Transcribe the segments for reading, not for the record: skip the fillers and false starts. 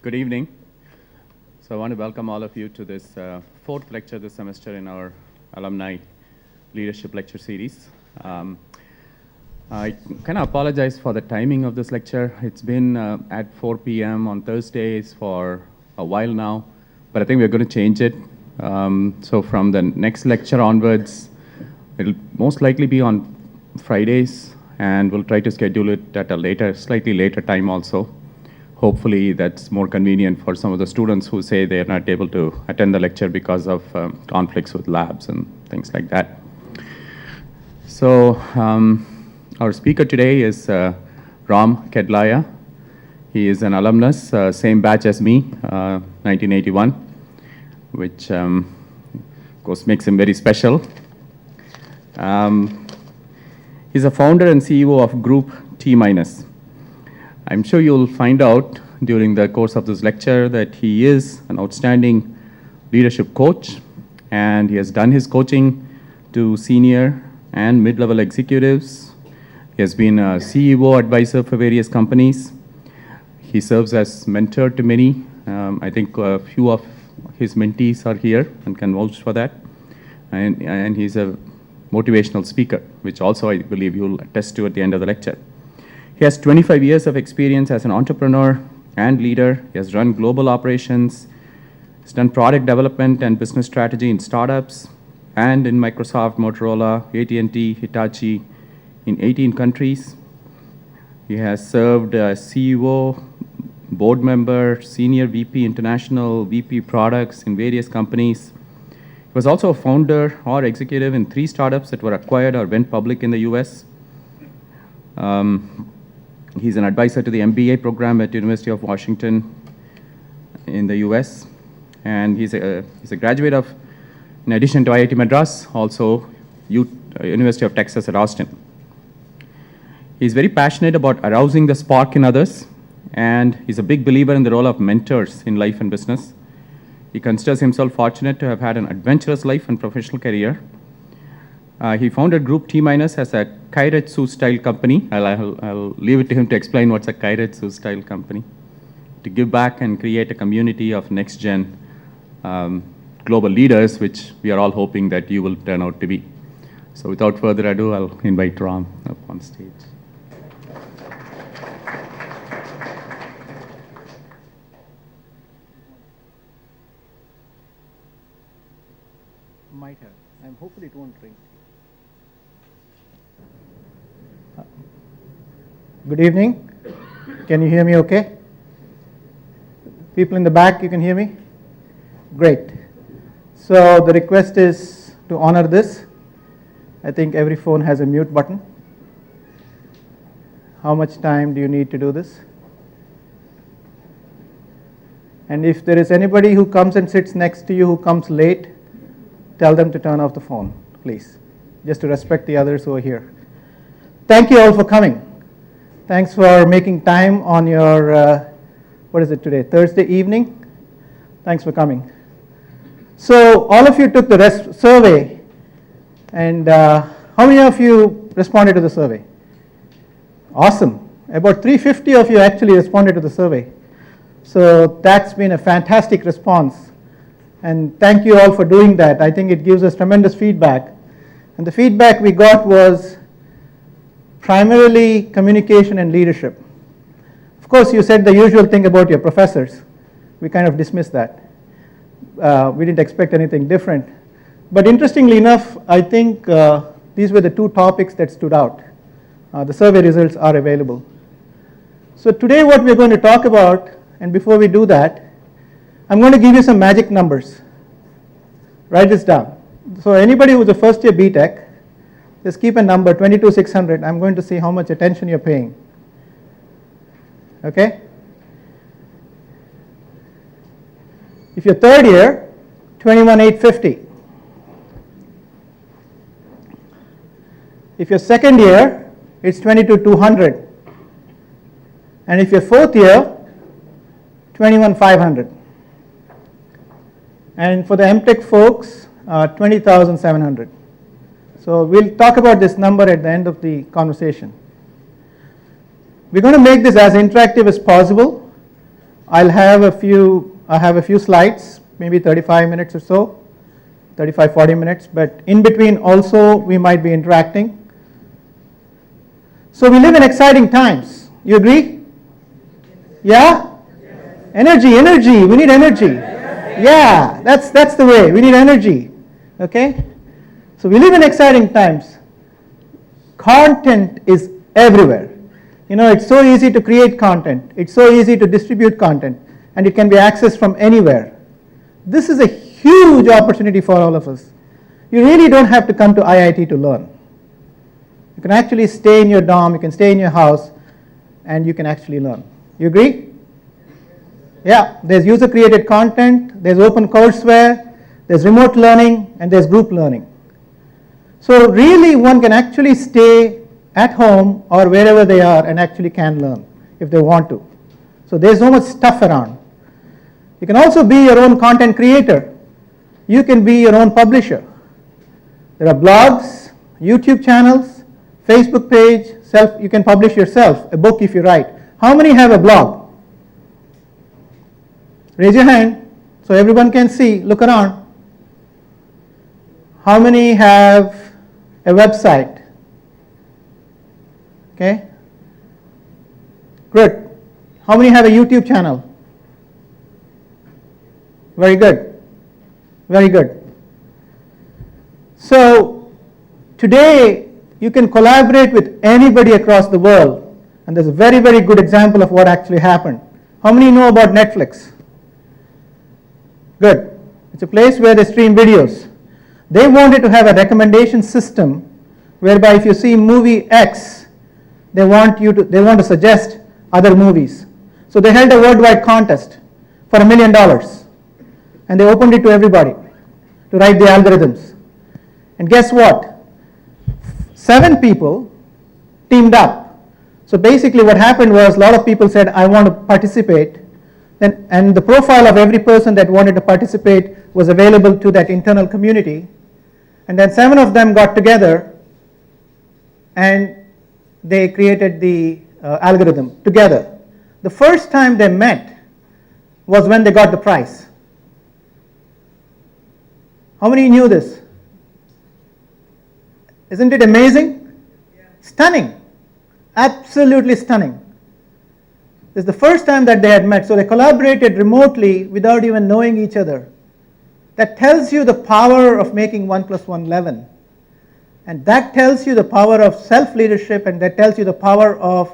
Good evening. So I want to welcome all of you to this fourth lecture this semester in our alumni leadership lecture series. I kind of apologize for the timing of this lecture. It's been at 4 p.m. on Thursdays for a while now, but I think we're going to change it. So from the next lecture onwards, it'll most likely be on Fridays, and we'll try to schedule it at a slightly later time also. Hopefully that's more convenient for some of the students who say they're not able to attend the lecture because of conflicts with labs and things like that. So our speaker today is RamKedlaya. He is an alumnus, same batch as me, 1981, which of course makes him very special. He's a founder and CEO of Group T-. I'm sure you'll find out during the course of this lecture that he is an outstanding leadership coach, and he has done his coaching to senior and mid-level executives. He has been a CEO advisor for various companies. He serves as mentor to many. I think a few of his mentees are here and can vouch for that. And he's a motivational speaker, which also I believe you'll attest to at the end of the lecture. He has 25 years of experience as an entrepreneur and leader. He has run global operations. He's done product development and business strategy in startups and in Microsoft, Motorola, AT&T, Hitachi in 18 countries. He has served as CEO, board member, senior VP international, VP products in various companies. He was also a founder or executive in 3 startups that were acquired or went public in the US. He's an advisor to the MBA program at University of Washington in the US. And he's a graduate of, in addition to IIT Madras, also University of Texas at Austin. He's very passionate about arousing the spark in others, and he's a big believer in the role of mentors in life and business. He considers himself fortunate to have had an adventurous life and professional career. He founded Group T- as a Kairetsu style company. I'll leave it to him to explain what's a Kairetsu style company, to give back and create a community of next gen global leaders, which we are all hoping that you will turn out to be. So without further ado, I'll invite Ram up on stage. Might have. I'm hopefully it won't ring. Good evening. Can you hear me okay? People in the back, you can hear me? Great. So the request is to honor this. I think every phone has a mute button. How much time do you need to do this? And if there is anybody who comes and sits next to you who comes late, tell them to turn off the phone, please, just to respect the others who are here. Thank you all for coming. Thanks for making time on your, what is it today, Thursday evening? Thanks for coming. So all of you took the survey, and how many of you responded to the survey? Awesome. About 350 of you actually responded to the survey. So that's been a fantastic response. And thank you all for doing that. I think it gives us tremendous feedback. And the feedback we got was primarily communication and leadership. Of course, you said the usual thing about your professors. We kind of dismissed that. We didn't expect anything different. But interestingly enough, I think these were the 2 topics that stood out. The survey results are available. So today what we're going to talk about, and before we do that, I'm going to give you some magic numbers. Write this down. So anybody who's a first year BTech, just keep a number, 22,600. I'm going to see how much attention you're paying. Okay? If you're third year, 21,850. If you're second year, it's 22,200. And if you're fourth year, 21,500. And for the MTech folks, 20,700. So we'll talk about this number at the end of the conversation. We're going to make this as interactive as possible. I have a few slides, maybe 35 minutes or so, 35, 40 minutes, but in between also we might be interacting. So we live in exciting times. You agree? Yeah? Energy, energy, we need energy. Yeah, that's the way, we need energy. Okay? So we live in exciting times. Content is everywhere. You know, it's so easy to create content. It's so easy to distribute content, and it can be accessed from anywhere. This is a huge opportunity for all of us. You really don't have to come to IIT to learn. You can actually stay in your dorm, you can stay in your house, and you can actually learn. You agree? Yeah, there's user-created content, there's open courseware, there's remote learning, and there's group learning. So really one can actually stay at home or wherever they are and actually can learn if they want to. So there's so much stuff around. You can also be your own content creator. You can be your own publisher. There are blogs, YouTube channels, Facebook page, you can publish yourself, a book if you write. How many have a blog? Raise your hand so everyone can see, look around. How many have a website? Okay. Good. How many have a YouTube channel? Very good. Very good. So today you can collaborate with anybody across the world, and there's a very, very good example of what actually happened. How many know about Netflix? Good. It's a place where they stream videos. They wanted to have a recommendation system whereby if you see movie X, they want to suggest other movies. So they held a worldwide contest for $1 million, and they opened it to everybody to write the algorithms. And guess what? 7 people teamed up. So basically what happened was a lot of people said, I want to participate. And the profile of every person that wanted to participate was available to that internal community. And then 7 of them got together and they created the algorithm together. The first time they met was when they got the prize. How many knew this? Isn't it amazing? Yeah. Stunning. Absolutely stunning. This is the first time that they had met, so they collaborated remotely without even knowing each other. That tells you the power of making 1 + 1 11. And that tells you the power of self-leadership, and that tells you the power of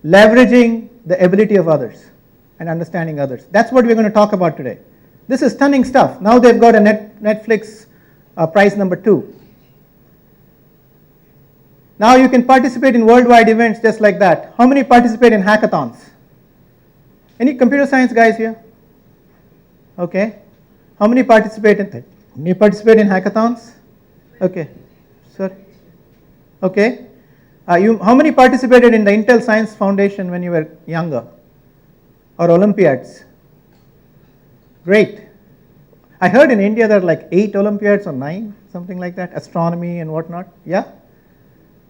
leveraging the ability of others and understanding others. That's what we're going to talk about today. This is stunning stuff. Now they've got a Netflix prize number 2. Now you can participate in worldwide events just like that. How many participate in hackathons? Any computer science guys here? Okay. How many participate in hackathons? Okay. Sorry. Okay. How many participated in the Intel Science Foundation when you were younger? Or Olympiads? Great. I heard in India there are like 8 Olympiads or 9, something like that, astronomy and whatnot. Yeah?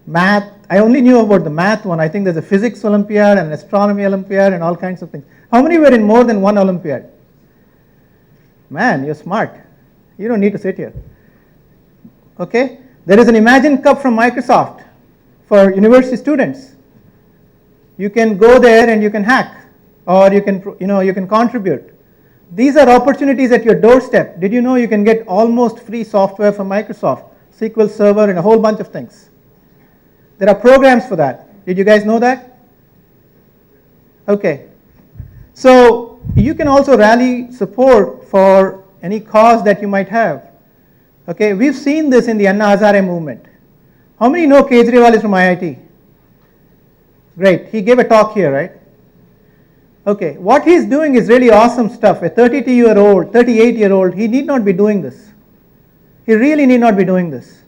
Math, I only knew about the math one. I think there's a physics Olympiad and an astronomy Olympiad and all kinds of things. How many were in more than one Olympiad? Man, you're smart. You don't need to sit here. Okay? There is an Imagine Cup from Microsoft for university students. You can go there and you can hack, or you can contribute. These are opportunities at your doorstep. Did you know you can get almost free software from Microsoft, SQL Server and a whole bunch of things? There are programs for that. Did you guys know that? Okay. So you can also rally support for any cause that you might have. Okay, we've seen this in the Anna Hazare movement. How many know Kejriwal is from IIT? Great, he gave a talk here, right? Okay, what he's doing is really awesome stuff. A 32-year-old, 38-year-old, he need not be doing this. He really need not be doing this.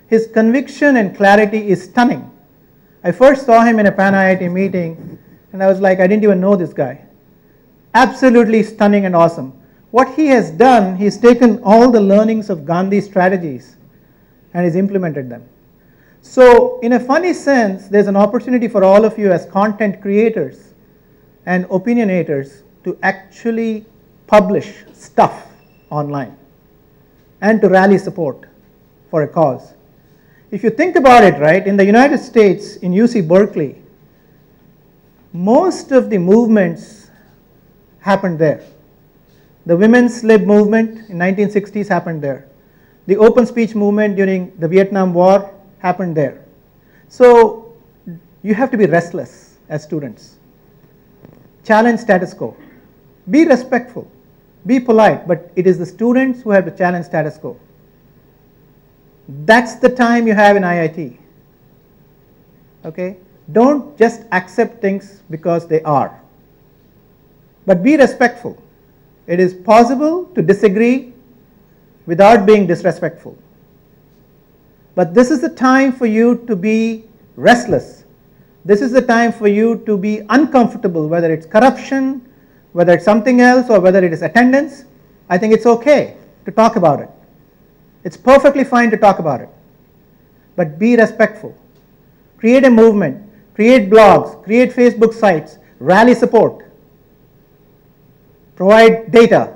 His conviction and clarity is stunning. I first saw him in a Pan IIT meeting, and I was like, I didn't even know this guy. Absolutely stunning and awesome. What he has done, he's taken all the learnings of Gandhi's strategies and he's implemented them. So in a funny sense, there's an opportunity for all of you as content creators and opinionators to actually publish stuff online and to rally support for a cause. If you think about it, right, in the United States, in UC Berkeley, most of the movements happened there. The women's lib movement in 1960s happened there. The open speech movement during the Vietnam War happened there. So you have to be restless as students. Challenge status quo. Be respectful. Be polite, but it is the students who have to challenge status quo. That's the time you have in IIT. Okay? Don't just accept things because they are. But be respectful. It is possible to disagree without being disrespectful. But this is the time for you to be restless. This is the time for you to be uncomfortable, whether it's corruption, whether it's something else, or whether it is attendance. I think it's okay to talk about it. It's perfectly fine to talk about it. But be respectful. Create a movement. Create blogs. Create Facebook sites. Rally support. Provide data.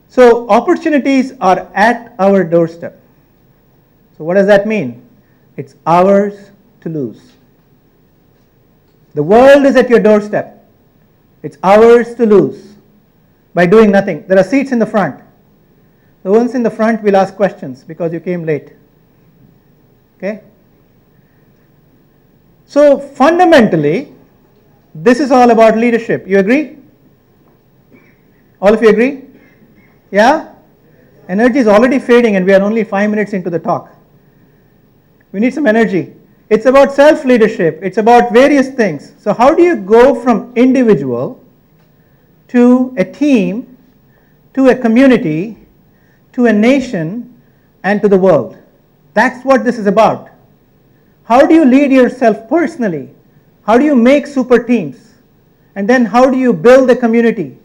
So opportunities are at our doorstep. So what does that mean? It's ours to lose. The world is at your doorstep. It's ours to lose by doing nothing. There are seats in the front. The ones in the front will ask questions because you came late. Okay? So fundamentally, this is all about leadership. You agree? All of you agree? Yeah? Energy is already fading and we are only 5 minutes into the talk. We need some energy. It's about self-leadership. It's about various things. So how do you go from individual to a team, to a community, to a nation, and to the world? That's what this is about. How do you lead yourself personally? How do you make super teams? And then how do you build a community?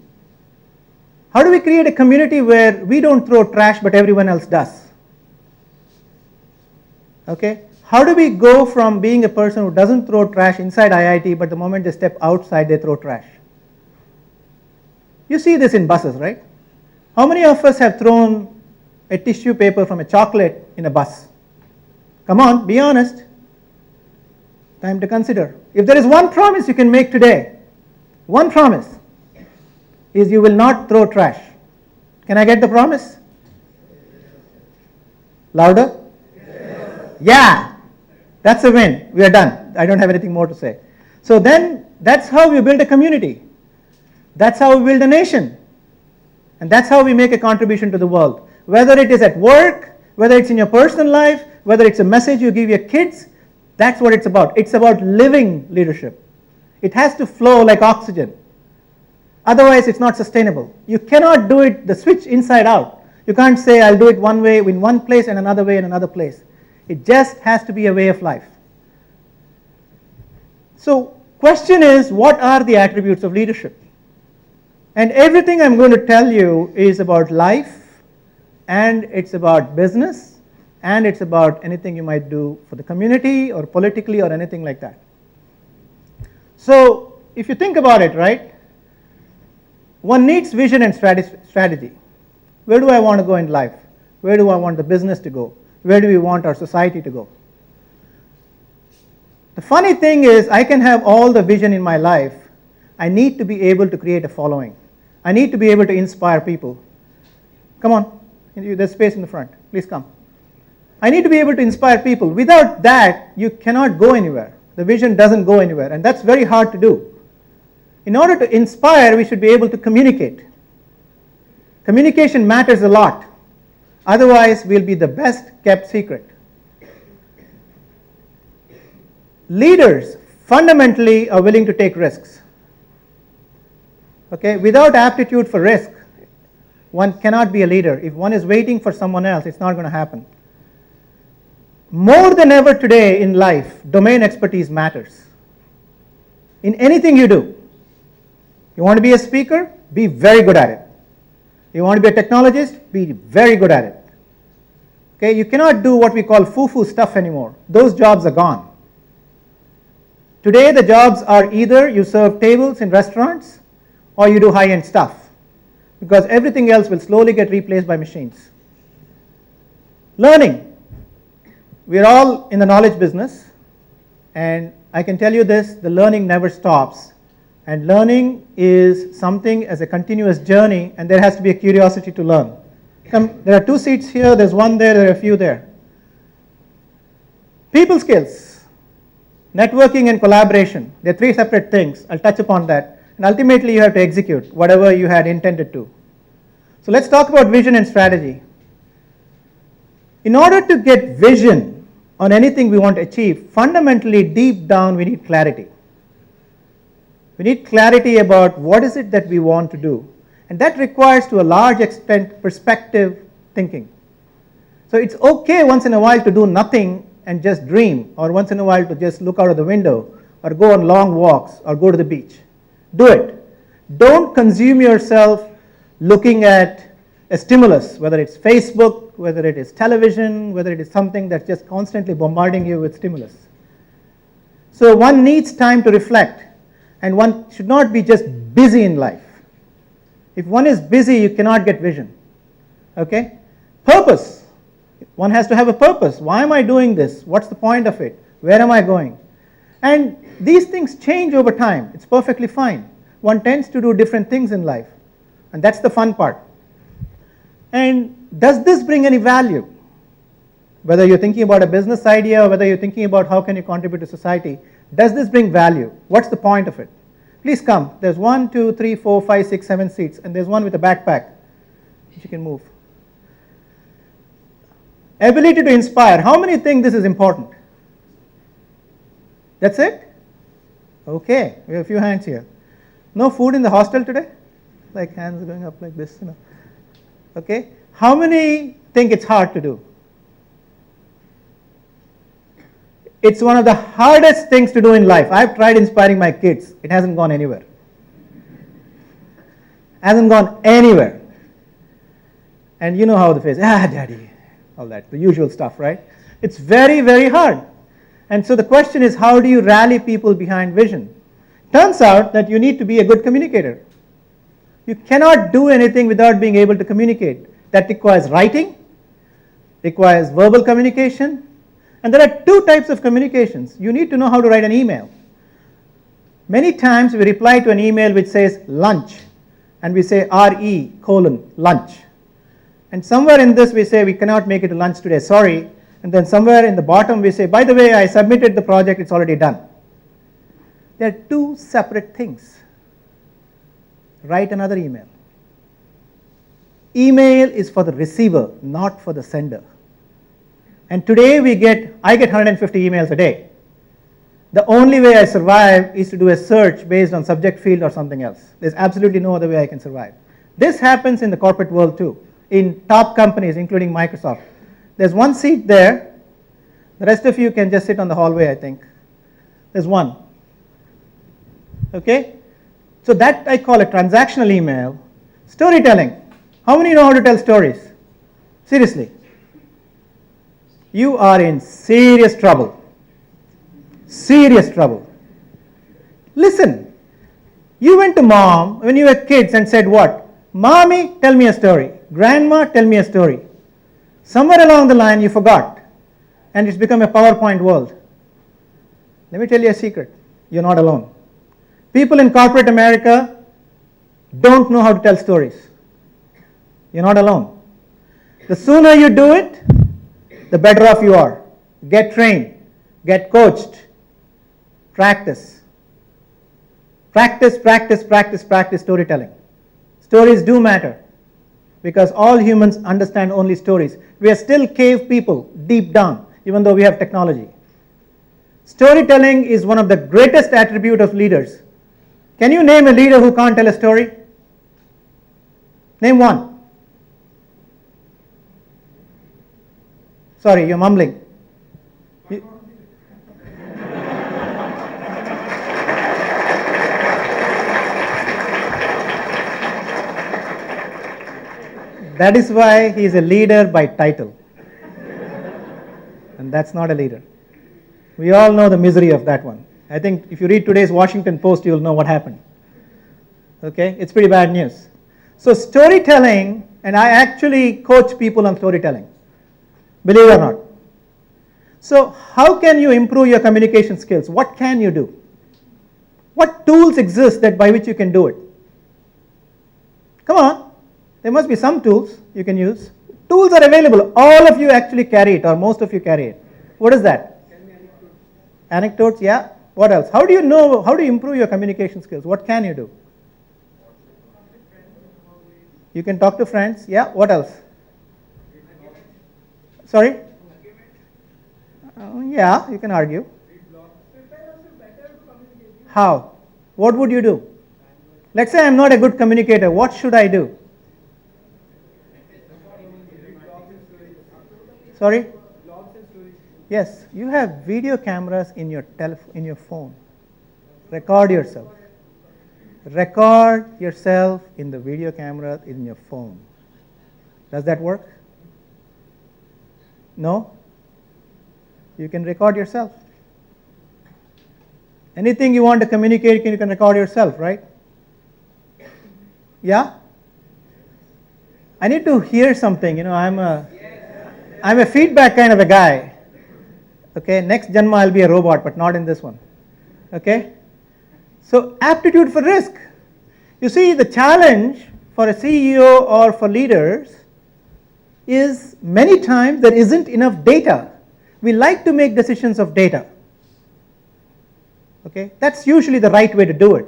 How do we create a community where we don't throw trash but everyone else does? Okay? How do we go from being a person who doesn't throw trash inside IIT, but the moment they step outside, they throw trash? You see this in buses, right? How many of us have thrown a tissue paper from a chocolate in a bus? Come on, be honest. Time to consider. If there is one promise you can make today, one promise, is you will not throw trash. Can I get the promise? Louder? Yeah. That's a win. We are done. I don't have anything more to say. So then, that's how we build a community. That's how we build a nation. And that's how we make a contribution to the world. Whether it is at work, whether it's in your personal life, whether it's a message you give your kids, that's what it's about. It's about living leadership. It has to flow like oxygen. Otherwise, it's not sustainable. You cannot do it, the switch inside out. You can't say, I'll do it one way in one place and another way in another place. It just has to be a way of life. So, question is, what are the attributes of leadership? And everything I'm going to tell you is about life, and it's about business, and it's about anything you might do for the community or politically or anything like that. So, if you think about it, right, one needs vision and strategy. Where do I want to go in life? Where do I want the business to go? Where do we want our society to go? The funny thing is, I can have all the vision in my life. I need to be able to create a following. I need to be able to inspire people. Come on, there's space in the front. Please come. I need to be able to inspire people. Without that, you cannot go anywhere. The vision doesn't go anywhere, and that's very hard to do. In order to inspire, we should be able to communicate. Communication matters a lot. Otherwise, we'll be the best kept secret. Leaders fundamentally are willing to take risks. Okay? Without aptitude for risk, one cannot be a leader. If one is waiting for someone else, it's not going to happen. More than ever today in life, domain expertise matters. In anything you do. You want to be a speaker? Be very good at it. You want to be a technologist? Be very good at it. Okay, you cannot do what we call foo-foo stuff anymore. Those jobs are gone. Today the jobs are either you serve tables in restaurants or you do high-end stuff, because everything else will slowly get replaced by machines. Learning. We're all in the knowledge business, and I can tell you this, the learning never stops. And learning is something as a continuous journey, and there has to be a curiosity to learn. There are 2 seats here, there's one there, there are a few there. People skills, networking and collaboration, they're 3 separate things. I'll touch upon that. And ultimately you have to execute whatever you had intended to. So let's talk about vision and strategy. In order to get vision on anything we want to achieve, fundamentally deep down we need clarity. We need clarity about what is it that we want to do. And that requires to a large extent perspective thinking. So it's okay once in a while to do nothing and just dream, or once in a while to just look out of the window or go on long walks or go to the beach. Do it. Don't consume yourself looking at a stimulus, whether it's Facebook, whether it is television, whether it is something that's just constantly bombarding you with stimulus. So one needs time to reflect, and one should not be just busy in life. If one is busy, you cannot get vision. Okay? Purpose. One has to have a purpose. Why am I doing this? What's the point of it? Where am I going? And these things change over time. It's perfectly fine. One tends to do different things in life, and that's the fun part. And does this bring any value? Whether you're thinking about a business idea or whether you're thinking about how can you contribute to society, does this bring value? What's the point of it? Please come. There's 1, 2, 3, 4, 5, 6, 7 seats, and there's one with a backpack which you can move. Ability to inspire. How many think this is important? That's it? Okay, we have a few hands here. No food in the hostel today? Like hands are going up like this, you know. Okay. How many think it's hard to do? It's one of the hardest things to do in life. I've tried inspiring my kids. It hasn't gone anywhere. Hasn't gone anywhere. And you know how the face, daddy, all that, the usual stuff, right? It's very, very hard. And so the question is, how do you rally people behind vision? Turns out that you need to be a good communicator. You cannot do anything without being able to communicate. That requires writing, requires verbal communication, and there are 2 types of communications. You need to know how to write an email. Many times we reply to an email which says lunch, and we say lunch. And somewhere in this we say we cannot make it to lunch today, sorry. And then somewhere in the bottom we say, by the way, I submitted the project, it's already done. They are 2 separate things. Write another email. Email is for the receiver, not for the sender. And today I get 150 emails a day. The only way I survive is to do a search based on subject field or something else. There's absolutely no other way I can survive. This happens in the corporate world too, in top companies including Microsoft. There's 1 seat there. The rest of you can just sit on the hallway, I think. There's 1. Okay? So that I call a transactional email. Storytelling. How many know how to tell stories? Seriously. You are in serious trouble. Serious trouble. Listen. You went to mom when you were kids and said what? Mommy, tell me a story. Grandma, tell me a story. Somewhere along the line you forgot, and it's become a PowerPoint world. Let me tell you a secret. You're not alone. People in corporate America don't know how to tell stories. You're not alone. The sooner you do it, the better off you are. Get trained, get coached, practice. Practice, practice, practice, practice storytelling. Stories do matter because all humans understand only stories. We are still cave people deep down, even though we have technology. Storytelling is one of the greatest attributes of leaders. Can you name a leader who can't tell a story? Name one. Sorry, you're mumbling. That is why he is a leader by title. And that's not a leader. We all know the misery of that one. I think if you read today's Washington Post, you'll know what happened. Okay, it's pretty bad news. So storytelling, and I actually coach people on storytelling, believe it or not. So how can you improve your communication skills? What can you do? What tools exist that by which you can do it? Come on, there must be some tools you can use. Tools are available. All of you actually carry it, or most of you carry it. What is that? Anecdotes, yeah. What else? How do you know, how do you improve your communication skills? What can you do? You can talk to friends, yeah. What else? Sorry? Yeah, you can argue. How? What would you do? Let's say I'm not a good communicator. What should I do? Sorry? Yes, you have video cameras in your phone. Record yourself. Record yourself in the video camera in your phone. Does that work? No? You can record yourself. Anything you want to communicate, you can record yourself, right? Yeah? I need to hear something. I'm a feedback kind of a guy. Okay, next Janma I'll be a robot, but not in this one. Okay? So aptitude for risk. You see, the challenge for a CEO or for leaders is many times there isn't enough data. We like to make decisions of data. Okay, that's usually the right way to do it.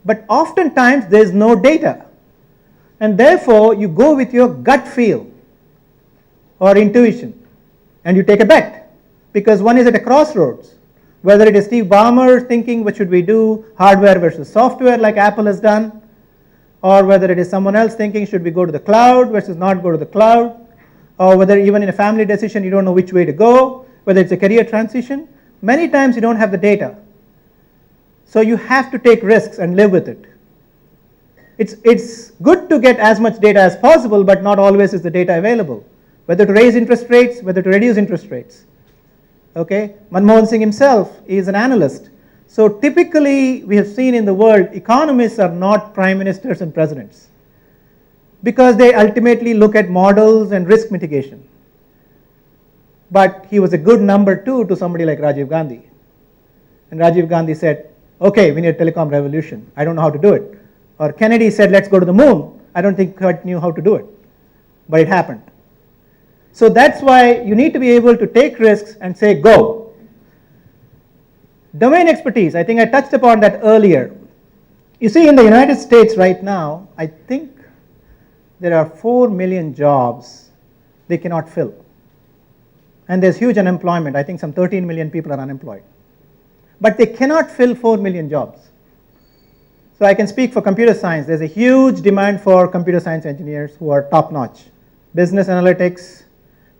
But oftentimes there is no data. And therefore you go with your gut feel or intuition and you take a bet. Because one is at a crossroads. Whether it is Steve Ballmer thinking what should we do, hardware versus software like Apple has done, or whether it is someone else thinking should we go to the cloud versus not go to the cloud, or whether even in a family decision you don't know which way to go, whether it's a career transition, many times you don't have the data. So you have to take risks and live with it. It's good to get as much data as possible, but not always is the data available. Whether to raise interest rates, whether to reduce interest rates. Okay, Manmohan Singh himself is an analyst. So typically we have seen in the world, economists are not prime ministers and presidents because they ultimately look at models and risk mitigation. But he was a good number two to somebody like Rajiv Gandhi. And Rajiv Gandhi said, okay, we need a telecom revolution. I don't know how to do it. Or Kennedy said, let's go to the moon. I don't think Kurt knew how to do it. But it happened. So that's why you need to be able to take risks and say, go. Domain expertise, I think I touched upon that earlier. You see, in the United States right now, I think there are 4 million jobs they cannot fill. And there's huge unemployment. I think some 13 million people are unemployed. But they cannot fill 4 million jobs. So I can speak for computer science. There's a huge demand for computer science engineers who are top-notch. Business analytics,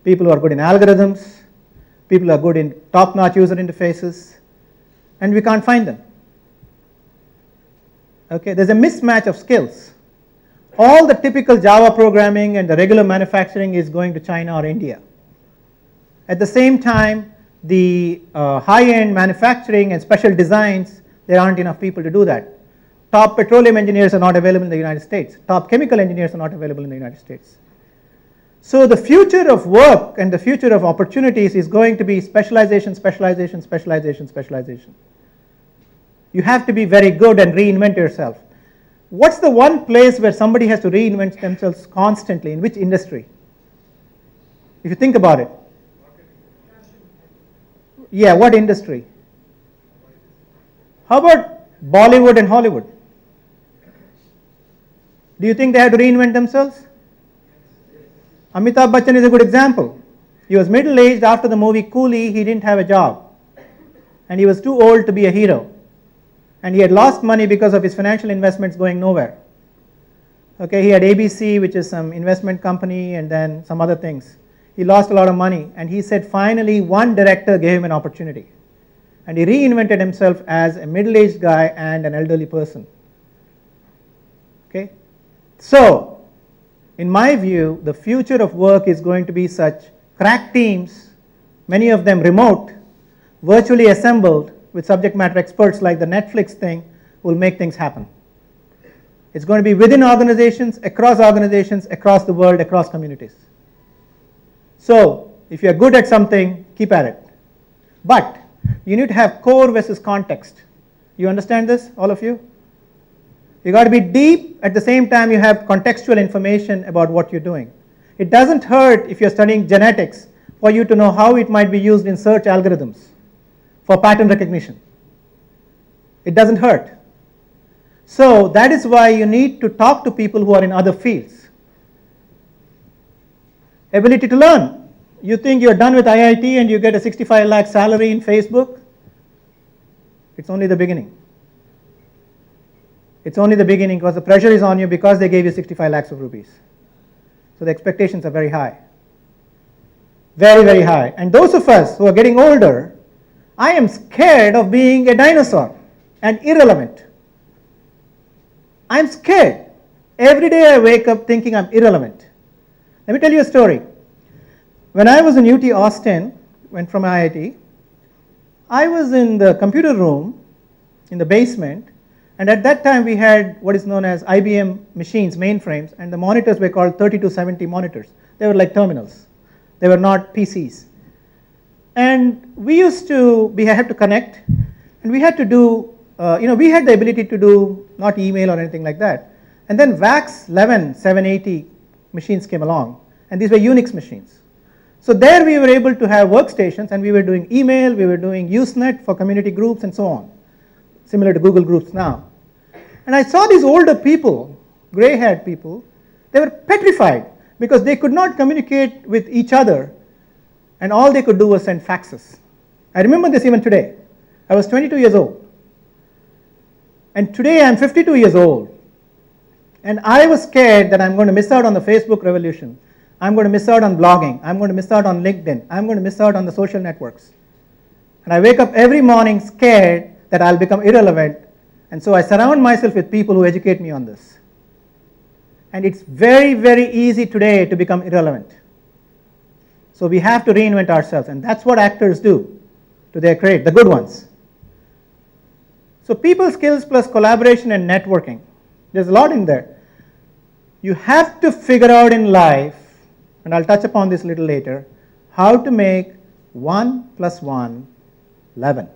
people who are good in algorithms, people who are good in top-notch user interfaces, and we can't find them. Okay, there's a mismatch of skills. All the typical Java programming and the regular manufacturing is going to China or India. At the same time, the high-end manufacturing and special designs, there aren't enough people to do that. Top petroleum engineers are not available in the United States. Top chemical engineers are not available in the United States. So the future of work and the future of opportunities is going to be specialization, specialization, specialization, specialization. You have to be very good and reinvent yourself. What's the one place where somebody has to reinvent themselves constantly? In which industry? If you think about it. Yeah, what industry? How about Bollywood and Hollywood? Do you think they have to reinvent themselves? Amitabh Bachchan is a good example. He was middle-aged after the movie Coolie. He didn't have a job. And he was too old to be a hero. And he had lost money because of his financial investments going nowhere. Okay, he had ABC, which is some investment company, and then some other things. He lost a lot of money. And he said finally one director gave him an opportunity. And he reinvented himself as a middle-aged guy and an elderly person. Okay? So, in my view, the future of work is going to be such crack teams, many of them remote, virtually assembled, with subject matter experts like the Netflix thing will make things happen. It's going to be within organizations, across the world, across communities. So if you're good at something, keep at it. But you need to have core versus context. You understand this, all of you? You got to be deep, at the same time you have contextual information about what you're doing. It doesn't hurt if you're studying genetics for you to know how it might be used in search algorithms for pattern recognition. It doesn't hurt. So that is why you need to talk to people who are in other fields. Ability to learn. You think you're done with IIT and you get a 65 lakh salary in Facebook? It's only the beginning. It's only the beginning because the pressure is on you because they gave you 65 lakhs of rupees. So the expectations are very high. Very, very high. And those of us who are getting older, I am scared of being a dinosaur and irrelevant. I'm scared. Every day I wake up thinking I'm irrelevant. Let me tell you a story. When I was in UT Austin, went from IIT, I was in the computer room in the basement, and at that time we had what is known as IBM machines, mainframes, and the monitors were called 3270 monitors. They were like terminals. They were not PCs. And we used to, we had to connect, and we had to do, we had the ability to do not email or anything like that. And then VAX 11 780 machines came along, and these were Unix machines. So there we were able to have workstations, and we were doing email, we were doing Usenet for community groups and so on, similar to Google Groups now. And I saw these older people, gray-haired people, they were petrified because they could not communicate with each other, and all they could do was send faxes. I remember this even today. I was 22 years old. And today I'm 52 years old. And I was scared that I'm going to miss out on the Facebook revolution. I'm going to miss out on blogging. I'm going to miss out on LinkedIn. I'm going to miss out on the social networks. And I wake up every morning scared that I'll become irrelevant. And so I surround myself with people who educate me on this. And it's very, very easy today to become irrelevant. So we have to reinvent ourselves. And that's what actors do to their credit, the good ones. So people skills plus collaboration and networking. There's a lot in there. You have to figure out in life, and I'll touch upon this a little later, how to make 1 + 1 11.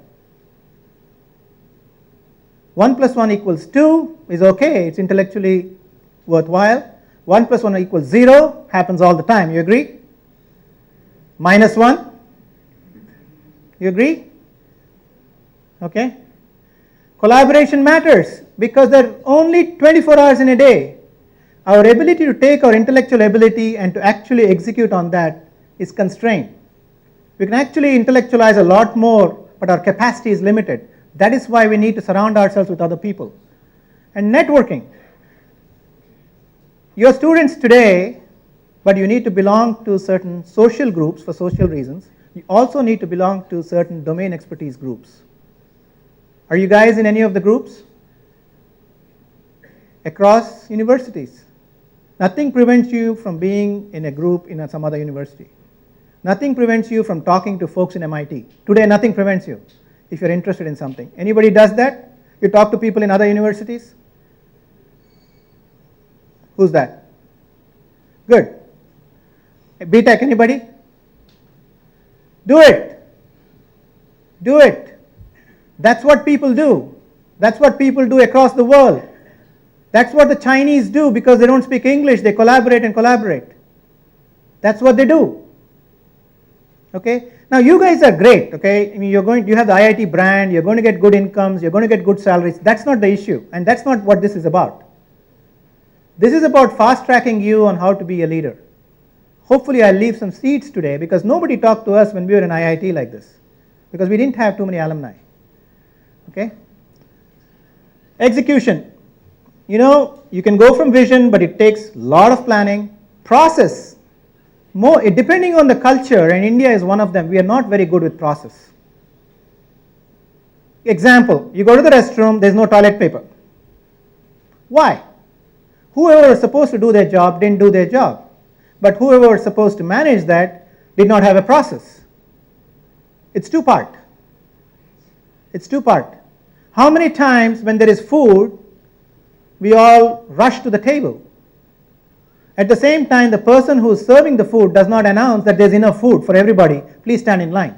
1 + 1 = 2 is okay, it's intellectually worthwhile. 1 + 1 = 0 happens all the time, you agree? -1, you agree? Okay. Collaboration matters because there are only 24 hours in a day. Our ability to take our intellectual ability and to actually execute on that is constrained. We can actually intellectualize a lot more, but our capacity is limited. That is why we need to surround ourselves with other people. And networking. You're students today, but you need to belong to certain social groups for social reasons. You also need to belong to certain domain expertise groups. Are you guys in any of the groups? Across universities. Nothing prevents you from being in a group in some other university. Nothing prevents you from talking to folks in MIT. Today, nothing prevents you if you're interested in something. Anybody does that? You talk to people in other universities? Who's that? Good. BTech, anybody? Do it. Do it. That's what people do. That's what people do across the world. That's what the Chinese do because they don't speak English. They collaborate and collaborate. That's what they do. Okay? Now you guys are great. Okay? I mean, you have the IIT brand. You're going to get good incomes. You're going to get good salaries. That's not the issue, and that's not what this is about. This is about fast tracking you on how to be a leader. Hopefully, I'll leave some seats today because nobody talked to us when we were in IIT like this because we didn't have too many alumni. Okay? Execution. You know, you can go from vision, but it takes a lot of planning. Process. Depending on the culture, and India is one of them, we are not very good with process. Example, you go to the restroom, there's no toilet paper. Why? Whoever was supposed to do their job didn't do their job. But whoever was supposed to manage that did not have a process. It's two-part. It's two-part. How many times when there is food, we all rush to the table? At the same time, the person who is serving the food does not announce that there's enough food for everybody. Please stand in line.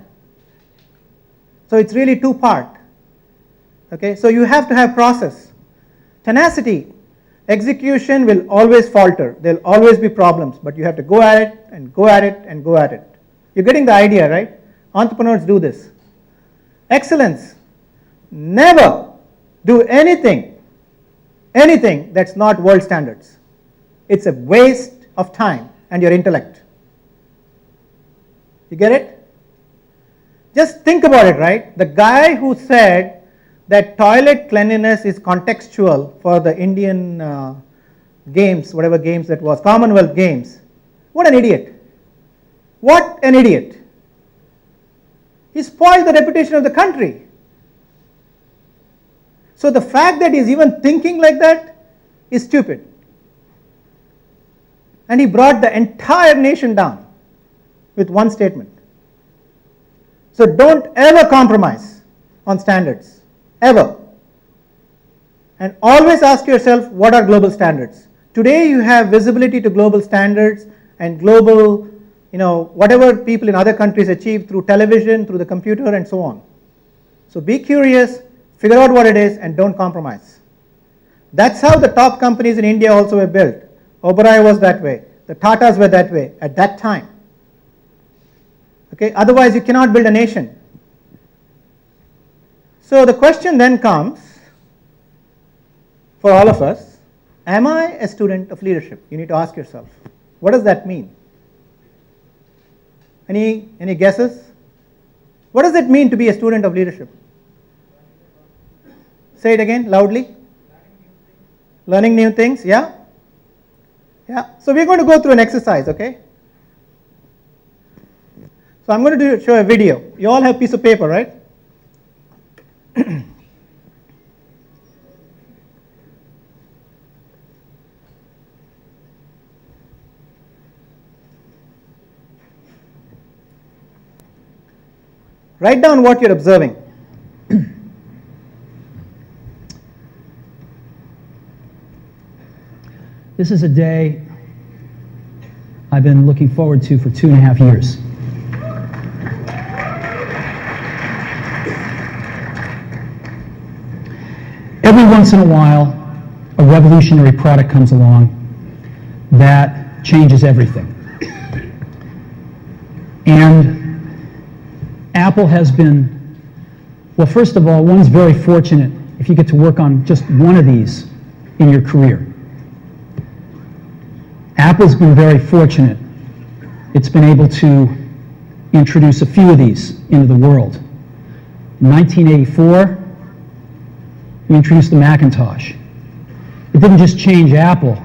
So it's really two-part. Okay, so you have to have process. Tenacity. Execution will always falter. There'll always be problems, but you have to go at it and go at it and go at it. You're getting the idea, right? Entrepreneurs do this. Excellence. Never do anything that's not world standards. It's a waste of time and your intellect. You get it? Just think about it, right? The guy who said that toilet cleanliness is contextual for the Indian games, whatever games that was, Commonwealth Games. What an idiot. What an idiot. He spoiled the reputation of the country. So the fact that he's even thinking like that is stupid. And he brought the entire nation down with one statement. So don't ever compromise on standards, ever. And always ask yourself, what are global standards? Today you have visibility to global standards and global, whatever people in other countries achieve through television, through the computer, and so on. So be curious, figure out what it is, and don't compromise. That's how the top companies in India also were built. Oberoi was that way. The Tatas were that way at that time. Okay? Otherwise, you cannot build a nation. So the question then comes for all of us, am I a student of leadership? You need to ask yourself. What does that mean? Any guesses? What does it mean to be a student of leadership? Say it again, loudly. Learning new things, yeah? Yeah. So we're going to go through an exercise, okay? So I'm going to show a video. You all have a piece of paper, right? Write down what you're observing. This is a day I've been looking forward to for 2.5 years. Every once in a while, a revolutionary product comes along that changes everything. And Apple has been, well, first of all, one's very fortunate if you get to work on just one of these in your career. Apple's been very fortunate. It's been able to introduce a few of these into the world. In 1984, we introduced the Macintosh. It didn't just change Apple,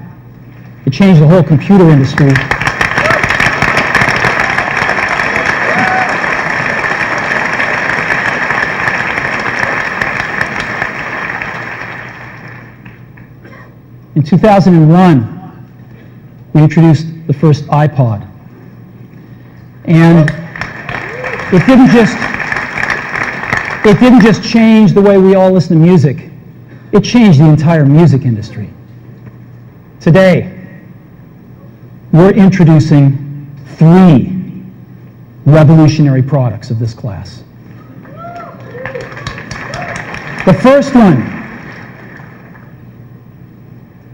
it changed the whole computer industry. In 2001, we introduced the first iPod. And it didn't just change the way we all listen to music, it changed the entire music industry. Today, we're introducing 3 revolutionary products of this class. The first one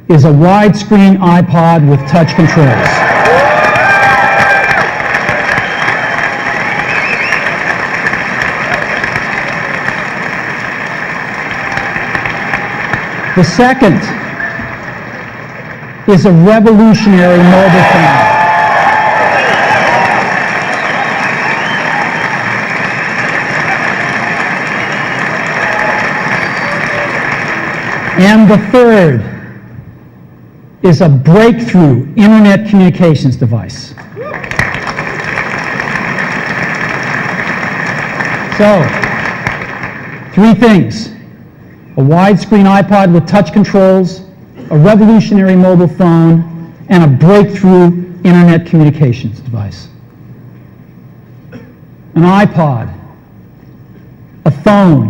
is a widescreen iPod with touch controls. The second is a revolutionary mobile phone. And the third is a breakthrough internet communications device. So, 3 things. A widescreen iPod with touch controls, a revolutionary mobile phone, and a breakthrough internet communications device. An iPod, a phone,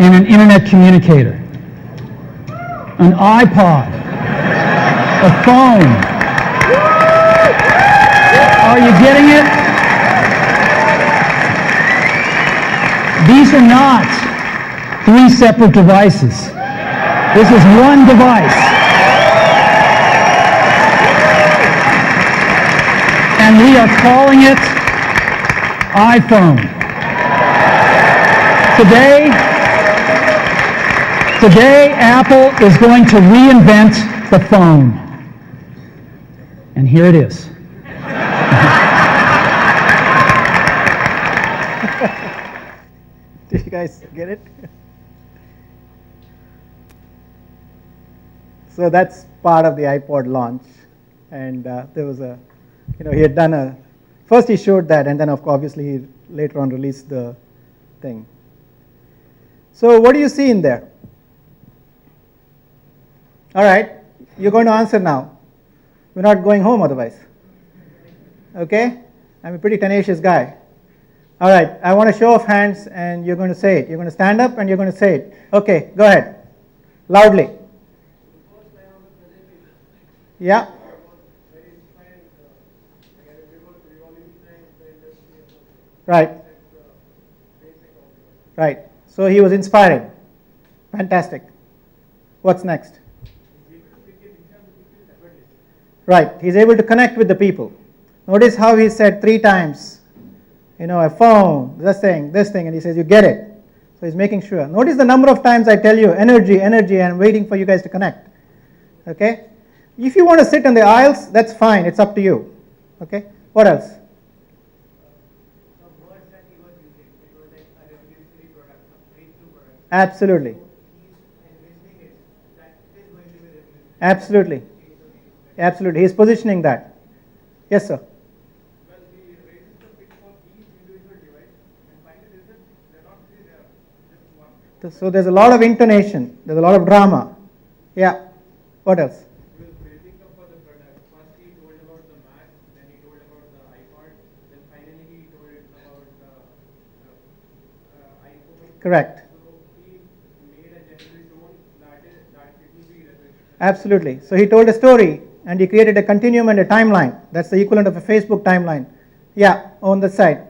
and an internet communicator, an iPod, a phone. Are you getting it? These are not three separate devices. This is one device. And we are calling it iPhone. Today, Apple is going to reinvent the phone. And here it is. Did you guys get it? So that's part of the iPod launch. And there was a, he had done a, first he showed that, and then obviously he later on released the thing. So what do you see in there? All right, you're going to answer now. We're not going home otherwise. Okay? I'm a pretty tenacious guy. All right, I want a show of hands, and you're going to say it. You're going to stand up and you're going to say it. Okay, go ahead. Loudly. Yeah. Right. Right. So he was inspiring. Fantastic. What's next? Right. He's able to connect with the people. Notice how he said 3 times, a phone, this thing, and he says, you get it. So he's making sure. Notice the number of times I tell you, energy, and I'm waiting for you guys to connect. Okay? If you want to sit in the aisles, that's fine. It's up to you. Okay? What else? Absolutely. Absolutely. Absolutely. He's positioning that. Yes, sir. So there's a lot of intonation. There's a lot of drama. Yeah. What else? Correct. Absolutely. So he told a story and he created a continuum and a timeline. That's the equivalent of a Facebook timeline. Yeah, on the side.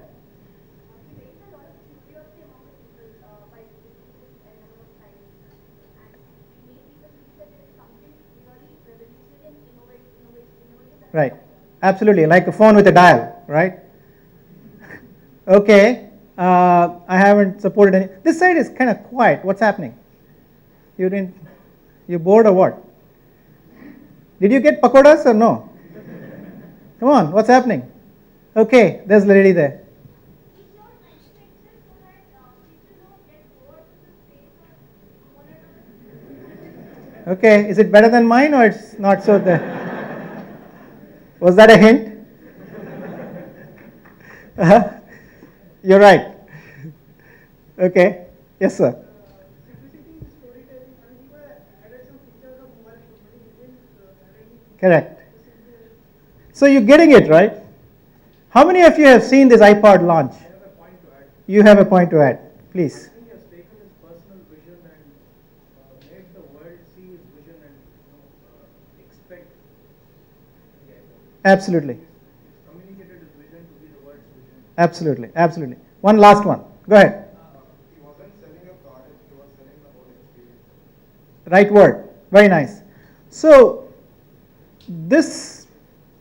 Right. Absolutely. Like a phone with a dial, right? Okay. I haven't supported any. This side is kind of quiet. What's happening? You bored or what? Did you get pakodas or no? Come on, what's happening? Okay, there's the lady there. Okay, is it better than mine or it's not so there? Was that a hint? You're right. Okay, yes sir. Correct. So you're getting it, right? How many of you have seen this iPod launch? You have a point to add. Please. He has taken his personal vision and made the world see his vision and expect. Absolutely. He's communicated his vision to be the world's vision. Absolutely. Absolutely. One last one. Go ahead. He wasn't selling a product, he was selling the whole experience. Right word. Very nice. So this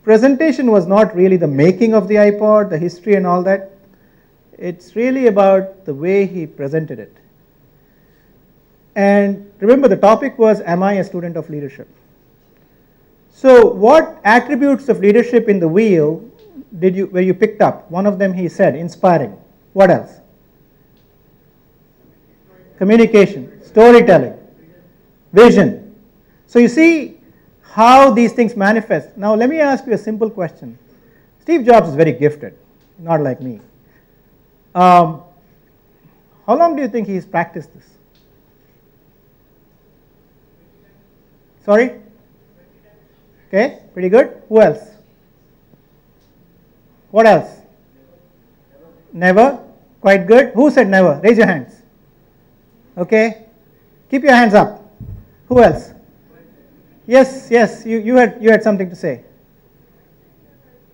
presentation was not really the making of the iPod, the history and all that. It's really about the way he presented it. And remember, the topic was, am I a student of leadership? So what attributes of leadership in the wheel were you picked up? One of them he said, inspiring. What else? Communication, storytelling, vision. So you see how these things manifest. Now let me ask you a simple question. Steve Jobs is very gifted, not like me. How long do you think he's practiced this? Sorry? Okay, pretty good. Who else? What else? Never. Quite good. Who said never? Raise your hands. Okay? Keep your hands up. Who else? Yes, you had something to say.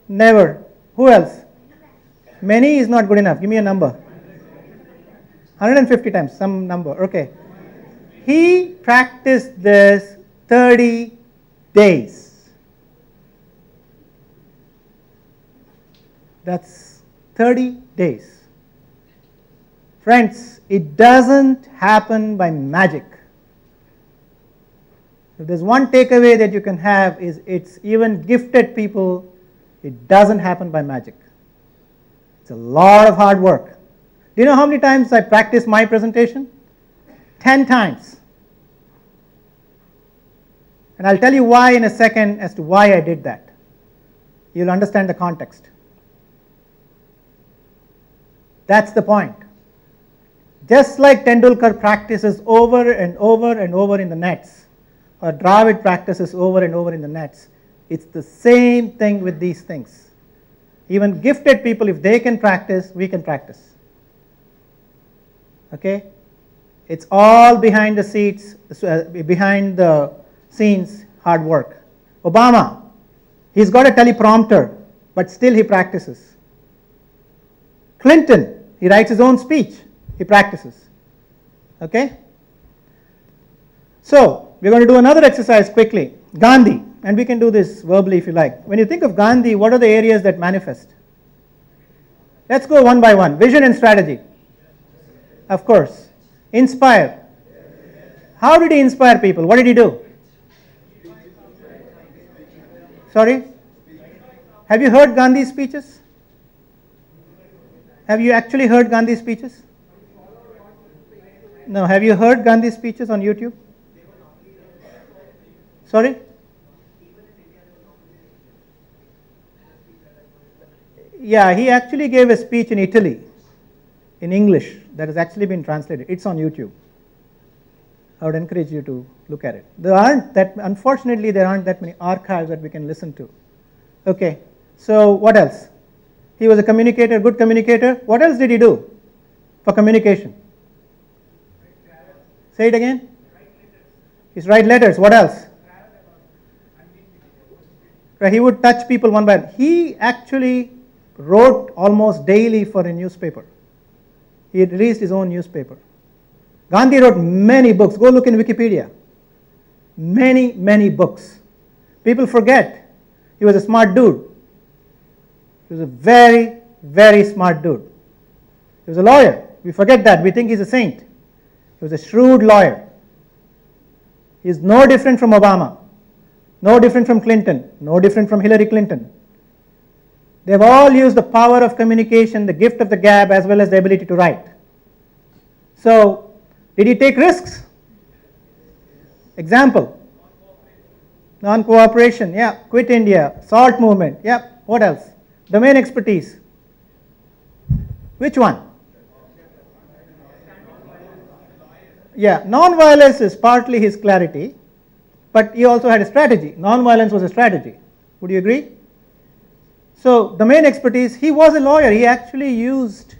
Never. Who else? Many is not good enough. Give me a number. 150 times, some number. Okay. He practiced this 30 days. That's 30 days. Friends, it doesn't happen by magic. If there's one takeaway that you can have is it's even gifted people, it doesn't happen by magic. It's a lot of hard work. Do you know how many times I practiced my presentation? 10 times. And I'll tell you why in a second as to why I did that. You'll understand the context. That's the point. Just like Tendulkar practices over and over and over in the nets, or Dravid practices over and over in the nets, it's the same thing with these things. Even gifted people, if they can practice, we can practice. Okay? It's all behind the scenes hard work. Obama, he's got a teleprompter, but still he practices. Clinton, he writes his own speech, he practices. Okay? So, we're going to do another exercise quickly. Gandhi, and we can do this verbally if you like. When you think of Gandhi, what are the areas that manifest? Let's go one by one. Vision and strategy. Of course. Inspire. How did he inspire people? What did he do? Sorry? Have you heard Gandhi's speeches? Have you actually heard Gandhi's speeches? No, have you heard Gandhi's speeches on YouTube? Sorry? Yeah, he actually gave a speech in Italy, in English, that has actually been translated. It's on YouTube. I would encourage you to look at it. Unfortunately, there aren't that many archives that we can listen to. Okay, so what else? He was a communicator, good communicator. What else did he do for communication? Say it again. He's write letters. What else? He would touch people one by one. He actually wrote almost daily for a newspaper. He had released his own newspaper. Gandhi wrote many books. Go look in Wikipedia. Many, many books. People forget he was a smart dude. He was a very, very smart dude. He was a lawyer. We forget that. We think he's a saint. He was a shrewd lawyer. He is no different from Obama, no different from Clinton, no different from Hillary Clinton. They've all used the power of communication, the gift of the gab, as well as the ability to write. So, did he take risks? Example. Non-cooperation, yeah. Quit India, SALT movement, yeah. What else? Domain expertise. Which one? Yeah, non-violence is partly his clarity, but he also had a strategy. Non-violence was a strategy. Would you agree? So, domain expertise, he was a lawyer. He actually used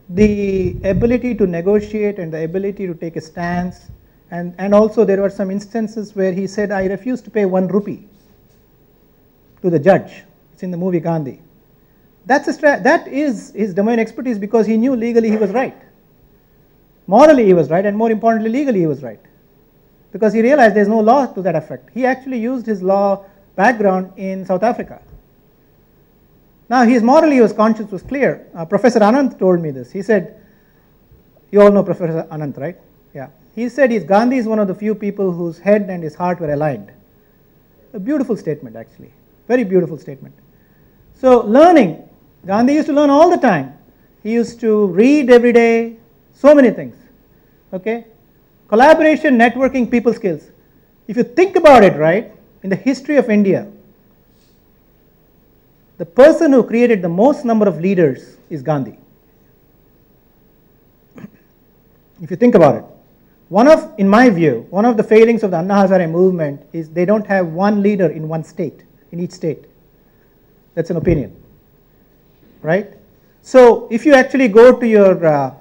the ability to negotiate and the ability to take a stance. And also there were some instances where he said, I refuse to pay 1 rupee to the judge. It's in the movie Gandhi. That is his domain expertise, because he knew legally he was right. Morally he was right, and more importantly legally he was right. Because he realized there's no law to that effect. He actually used his law background in South Africa. Now his conscience was clear. Professor Anand told me this. He said, you all know Professor Anand, right? Yeah. He said Gandhi is one of the few people whose head and his heart were aligned. A beautiful statement actually. Very beautiful statement. So learning. Gandhi used to learn all the time. He used to read every day. So many things. Okay? Collaboration, networking, people skills. If you think about it, right, in the history of India, the person who created the most number of leaders is Gandhi. If you think about it. In my view, one of the failings of the Anna Hazare movement is they don't have one leader in one state, in each state. That's an opinion. Right? So if you actually go to your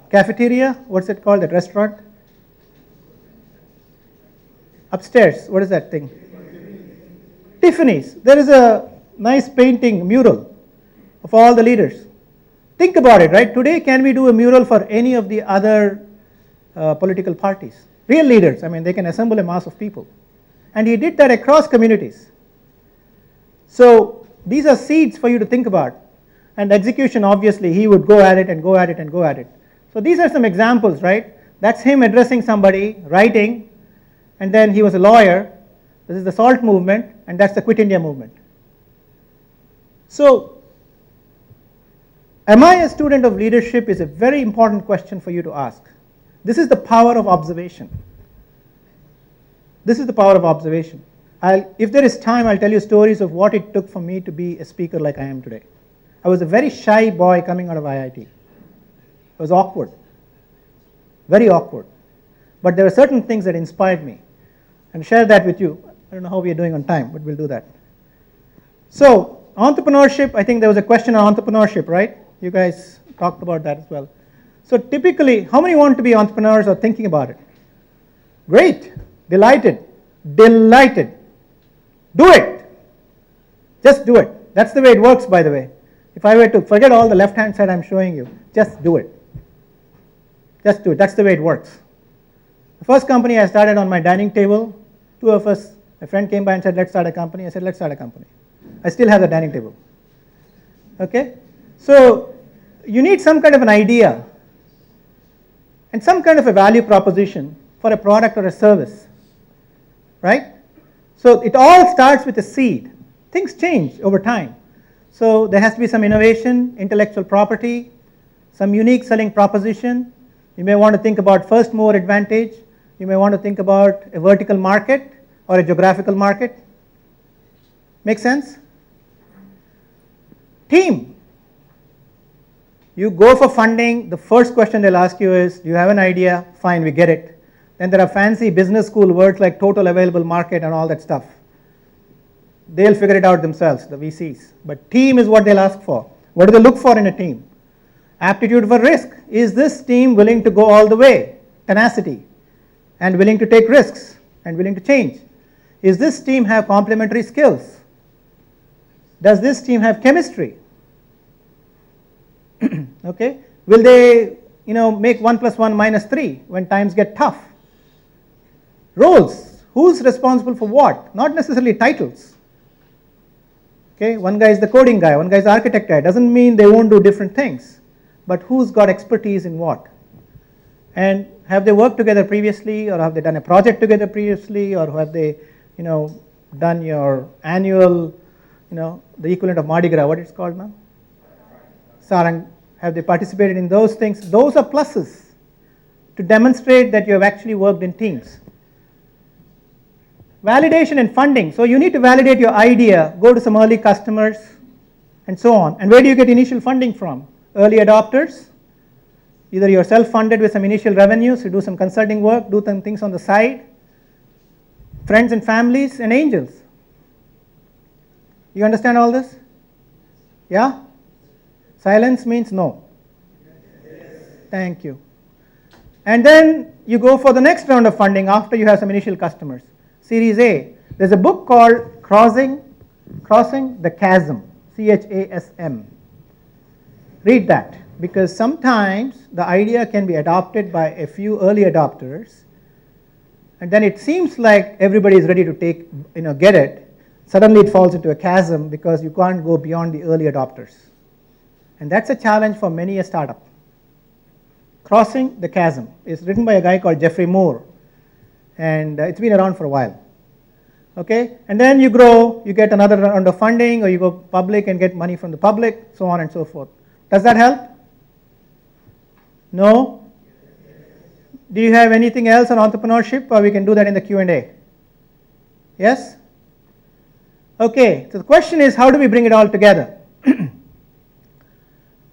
cafeteria, what's it called, that restaurant? Upstairs, what is that thing? Tiffany's. There is a nice painting, mural of all the leaders. Think about it, right? Today, can we do a mural for any of the other political parties? Real leaders, I mean, they can assemble a mass of people. And he did that across communities. So these are seeds for you to think about. And execution, obviously, he would go at it and go at it and go at it. So these are some examples, right? That's him addressing somebody, writing, and then he was a lawyer. This is the SALT movement, and that's the Quit India movement. So, am I a student of leadership is a very important question for you to ask. This is the power of observation. This is the power of observation. If there is time, I'll tell you stories of what it took for me to be a speaker like I am today. I was a very shy boy coming out of IIT. It was awkward, very awkward. But there were certain things that inspired me. And share that with you. I don't know how we are doing on time, but we'll do that. So, entrepreneurship, I think there was a question on entrepreneurship, right? You guys talked about that as well. So typically, how many want to be entrepreneurs or thinking about it? Great, delighted, delighted. Do it. Just do it. That's the way it works, by the way. If I were to forget all the left-hand side I'm showing you, just do it. Just do it. That's the way it works. The first company I started on my dining table, two of us, my friend came by and said, let's start a company. I said, let's start a company. I still have the dining table. Okay? So you need some kind of an idea and some kind of a value proposition for a product or a service, right? So it all starts with a seed. Things change over time. So there has to be some innovation, intellectual property, some unique selling proposition. You may want to think about first mover advantage. You may want to think about a vertical market or a geographical market. Make sense? Team. You go for funding, the first question they'll ask you is, do you have an idea? Fine, we get it. Then there are fancy business school words like total available market and all that stuff. They'll figure it out themselves, the VCs. But team is what they'll ask for. What do they look for in a team? Aptitude for risk. Is this team willing to go all the way? Tenacity. And willing to take risks and willing to change. Is this team have complementary skills? Does this team have chemistry? Okay, will they, make 1 + 1 - 3 when times get tough? Roles, who's responsible for what? Not necessarily titles. Okay, one guy is the coding guy, one guy is the architect guy. Doesn't mean they won't do different things, but who's got expertise in what? And have they worked together previously, or have they done a project together previously, or have they, done your annual, the equivalent of Mardi Gras, what it's called now? Sarang. Have they participated in those things? Those are pluses to demonstrate that you have actually worked in teams. Validation and funding. So you need to validate your idea, go to some early customers, and so on. And where do you get initial funding from? Early adopters. Either you're self-funded with some initial revenues, you do some consulting work, do some things on the side. Friends and families and angels. You understand all this? Yeah? Silence means no. Yes. Thank you. And then you go for the next round of funding after you have some initial customers. Series A. There's a book called Crossing the Chasm. CHASM. Read that, because sometimes the idea can be adopted by a few early adopters, and then it seems like everybody is ready to get it. Suddenly it falls into a chasm because you can't go beyond the early adopters. And that's a challenge for many a startup. Crossing the Chasm is written by a guy called Jeffrey Moore, and it's been around for a while. Okay, and then you grow, you get another round of funding, or you go public and get money from the public, so on and so forth. Does that help? No? Do you have anything else on entrepreneurship, or we can do that in the Q&A? Yes? Okay, so the question is, how do we bring it all together?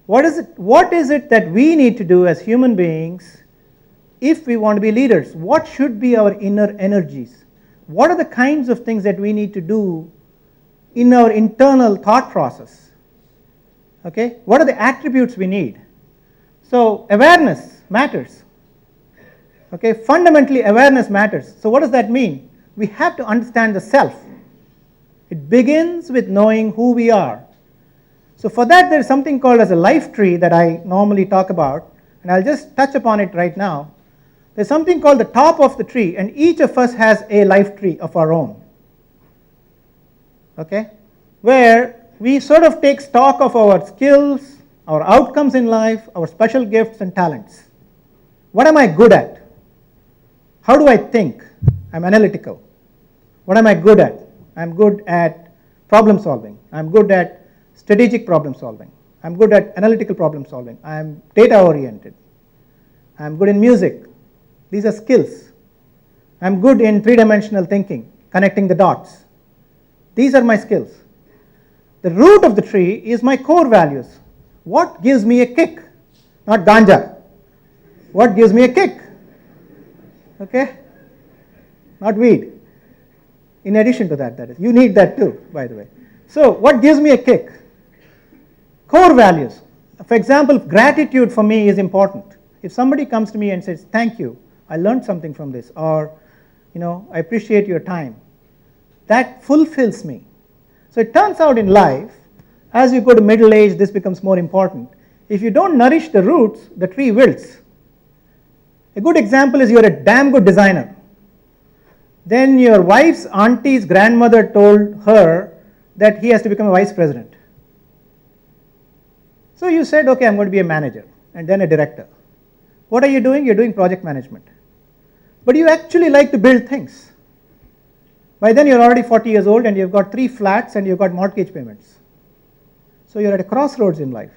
What is it that we need to do as human beings if we want to be leaders? What should be our inner energies? What are the kinds of things that we need to do in our internal thought process? Okay, what are the attributes we need? So awareness matters. Okay, fundamentally awareness matters. So what does that mean? we have to understand the self. It begins with knowing who we are. So for that, there is something called as a life tree that I normally talk about, and I'll just touch upon it right now. There's something called the top of the tree, and each of us has a life tree of our own. Okay? Where we sort of take stock of our skills, our outcomes in life, our special gifts and talents. What am I good at? How do I think? I'm analytical. What am I good at? I'm good at problem solving. I'm good at strategic problem solving. I'm good at analytical problem solving. I'm data oriented. I'm good in music. These are skills. I'm good in three-dimensional thinking, connecting the dots. These are my skills. The root of the tree is my core values. What gives me a kick? Not ganja. What gives me a kick? Okay? Not weed. In addition to that, that is. You need that too, by the way. So, what gives me a kick? Core values. For example, gratitude for me is important. If somebody comes to me and says, thank you, I learned something from this, or, I appreciate your time, that fulfills me. So it turns out in life, as you go to middle age, this becomes more important. If you don't nourish the roots, the tree wilts. A good example is you're a damn good designer. Then your wife's auntie's grandmother told her that he has to become a vice president. So you said, okay, I'm going to be a manager and then a director. What are you doing? You're doing project management. But you actually like to build things. By then you're already 40 years old and you've got 3 flats and you've got mortgage payments. So you're at a crossroads in life.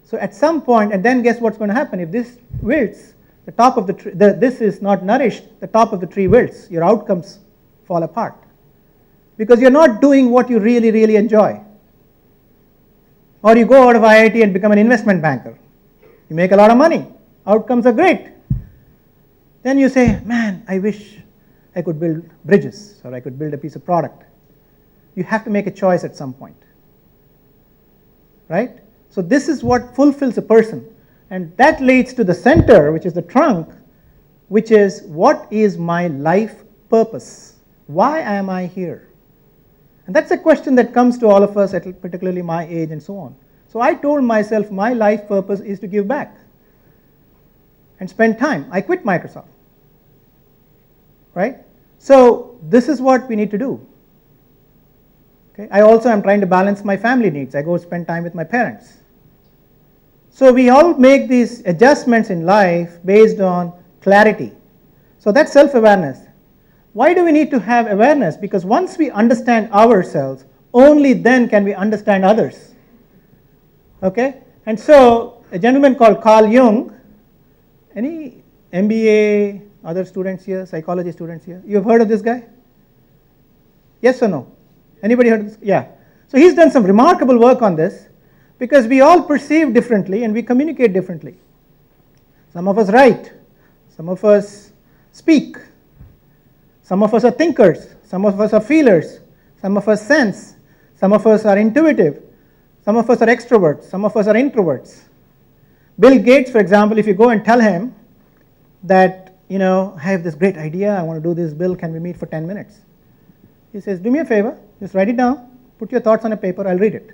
So at some point, and then guess what's going to happen? If this wilts, the top of the tree, this is not nourished, the top of the tree wilts. Your outcomes fall apart. Because you're not doing what you really, really enjoy. Or you go out of IIT and become an investment banker. You make a lot of money. Outcomes are great. Then you say, man, I wish I could build bridges or I could build a piece of product. You have to make a choice at some point. Right? So this is what fulfills a person. And that leads to the center, which is the trunk, which is what is my life purpose? Why am I here? And that's a question that comes to all of us at particularly my age and so on. So I told myself my life purpose is to give back and spend time. I quit Microsoft. Right? So this is what we need to do. Okay? I also am trying to balance my family needs. I go spend time with my parents. So we all make these adjustments in life based on clarity. So that's self-awareness. Why do we need to have awareness? Because once we understand ourselves, only then can we understand others. Okay? And so a gentleman called Carl Jung, any MBA, other students here, psychology students here, you have heard of this guy? Yes or no? Anybody heard of this? Yeah. So he's done some remarkable work on this because we all perceive differently and we communicate differently. Some of us write, some of us speak, some of us are thinkers, some of us are feelers, some of us sense, some of us are intuitive, some of us are extroverts, some of us are introverts. Bill Gates, for example, if you go and tell him that, I have this great idea, I want to do this, Bill, can we meet for 10 minutes? He says, do me a favor, just write it down, put your thoughts on a paper, I'll read it.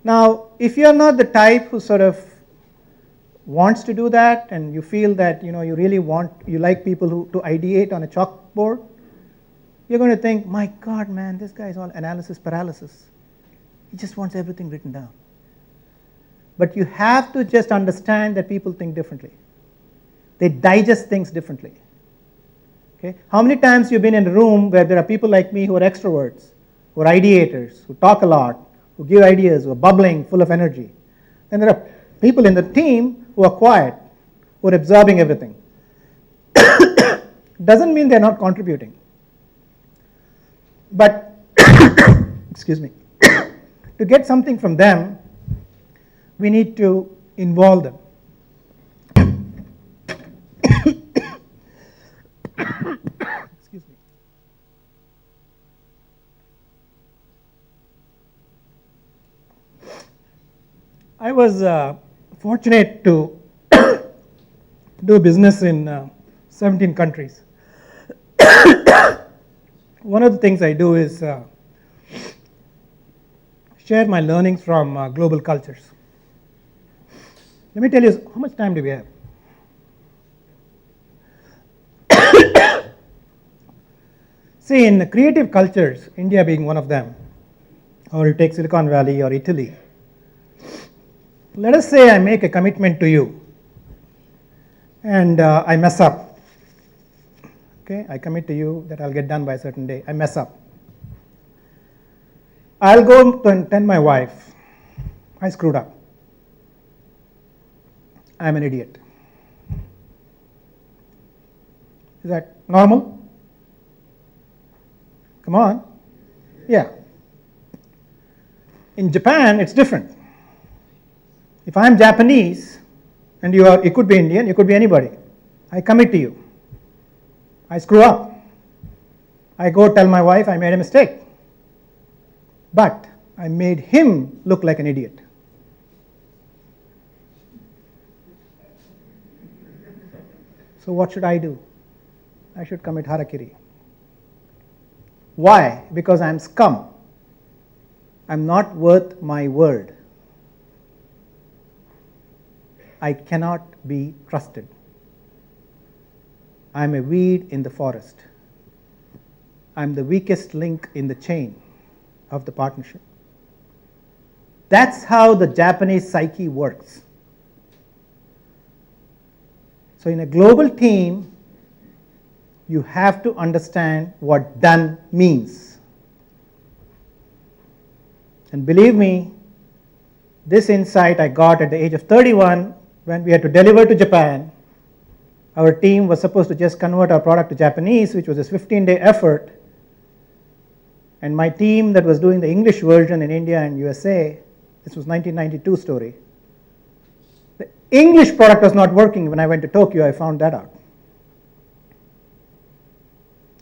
Now, if you're not the type who sort of wants to do that and you feel that, you really you like people to ideate on a chalkboard, you're going to think, my God, man, this guy is all analysis paralysis. He just wants everything written down. But you have to just understand that people think differently. They digest things differently. Okay? How many times you've been in a room where there are people like me who are extroverts, who are ideators, who talk a lot, who give ideas, who are bubbling, full of energy. And there are people in the team who are quiet, who are absorbing everything. Doesn't mean they're not contributing. But, excuse me, to get something from them, we need to involve them. Excuse me. I was fortunate to do business in 17 countries. One of the things I do is share my learnings from global cultures. Let me tell you, how much time do we have? See, in creative cultures, India being one of them, or you take Silicon Valley or Italy, let us say I make a commitment to you and I mess up. Okay, I commit to you that I'll get done by a certain day. I mess up. I'll go and tell my wife, I screwed up. I'm an idiot. Is that normal? Come on. Yeah. In Japan, it's different. If I'm Japanese and you could be Indian, you could be anybody. I commit to you. I screw up. I go tell my wife I made a mistake. But I made him look like an idiot. So what should I do? I should commit harakiri. Why? Because I'm scum. I'm not worth my word. I cannot be trusted. I'm a weed in the forest. I'm the weakest link in the chain of the partnership. That's how the Japanese psyche works. So in a global team, you have to understand what done means. And believe me, this insight I got at the age of 31 when we had to deliver to Japan. Our team was supposed to just convert our product to Japanese, which was a 15-day effort. And my team that was doing the English version in India and USA, this was 1992 story. The English product was not working. When I went to Tokyo, I found that out.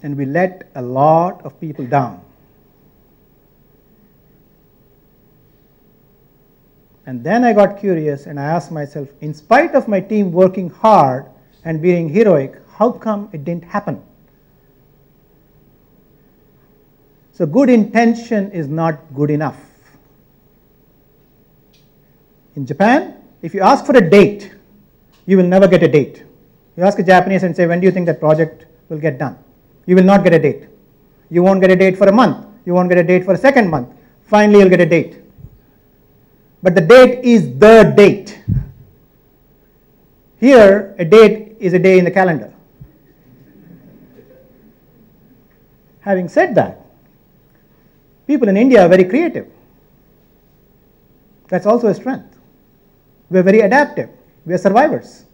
And we let a lot of people down. And then I got curious and I asked myself, in spite of my team working hard and being heroic, how come it didn't happen? So good intention is not good enough. In Japan, if you ask for a date, you will never get a date. You ask a Japanese and say, when do you think that project will get done? You will not get a date. You won't get a date for a month. You won't get a date for a second month. Finally, you'll get a date. But the date is the date. Here, a date is a day in the calendar. Having said that, people in India are very creative. That's also a strength. We are very adaptive. We are survivors.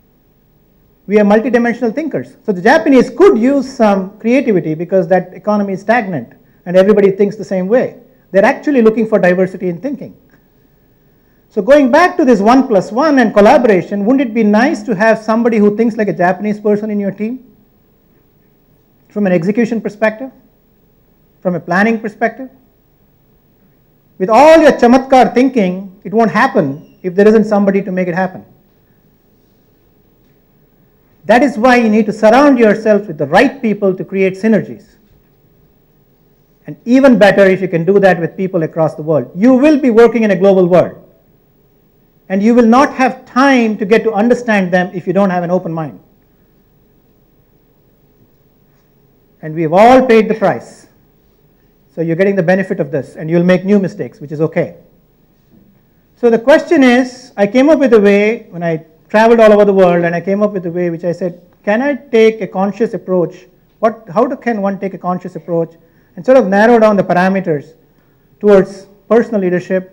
We are multidimensional thinkers. So the Japanese could use some creativity because that economy is stagnant and everybody thinks the same way. They're actually looking for diversity in thinking. So going back to this 1+1 and collaboration, wouldn't it be nice to have somebody who thinks like a Japanese person in your team? From an execution perspective? From a planning perspective? With all your chamatkar thinking, it won't happen if there isn't somebody to make it happen. That is why you need to surround yourself with the right people to create synergies. And even better if you can do that with people across the world. You will be working in a global world. And you will not have time to get to understand them if you don't have an open mind. And we have all paid the price. So you're getting the benefit of this, and you'll make new mistakes, which is okay. So the question is, I came up with a way, when I traveled all over the world, and I came up with a way which I said, can I take a conscious approach? Can one take a conscious approach and sort of narrow down the parameters towards personal leadership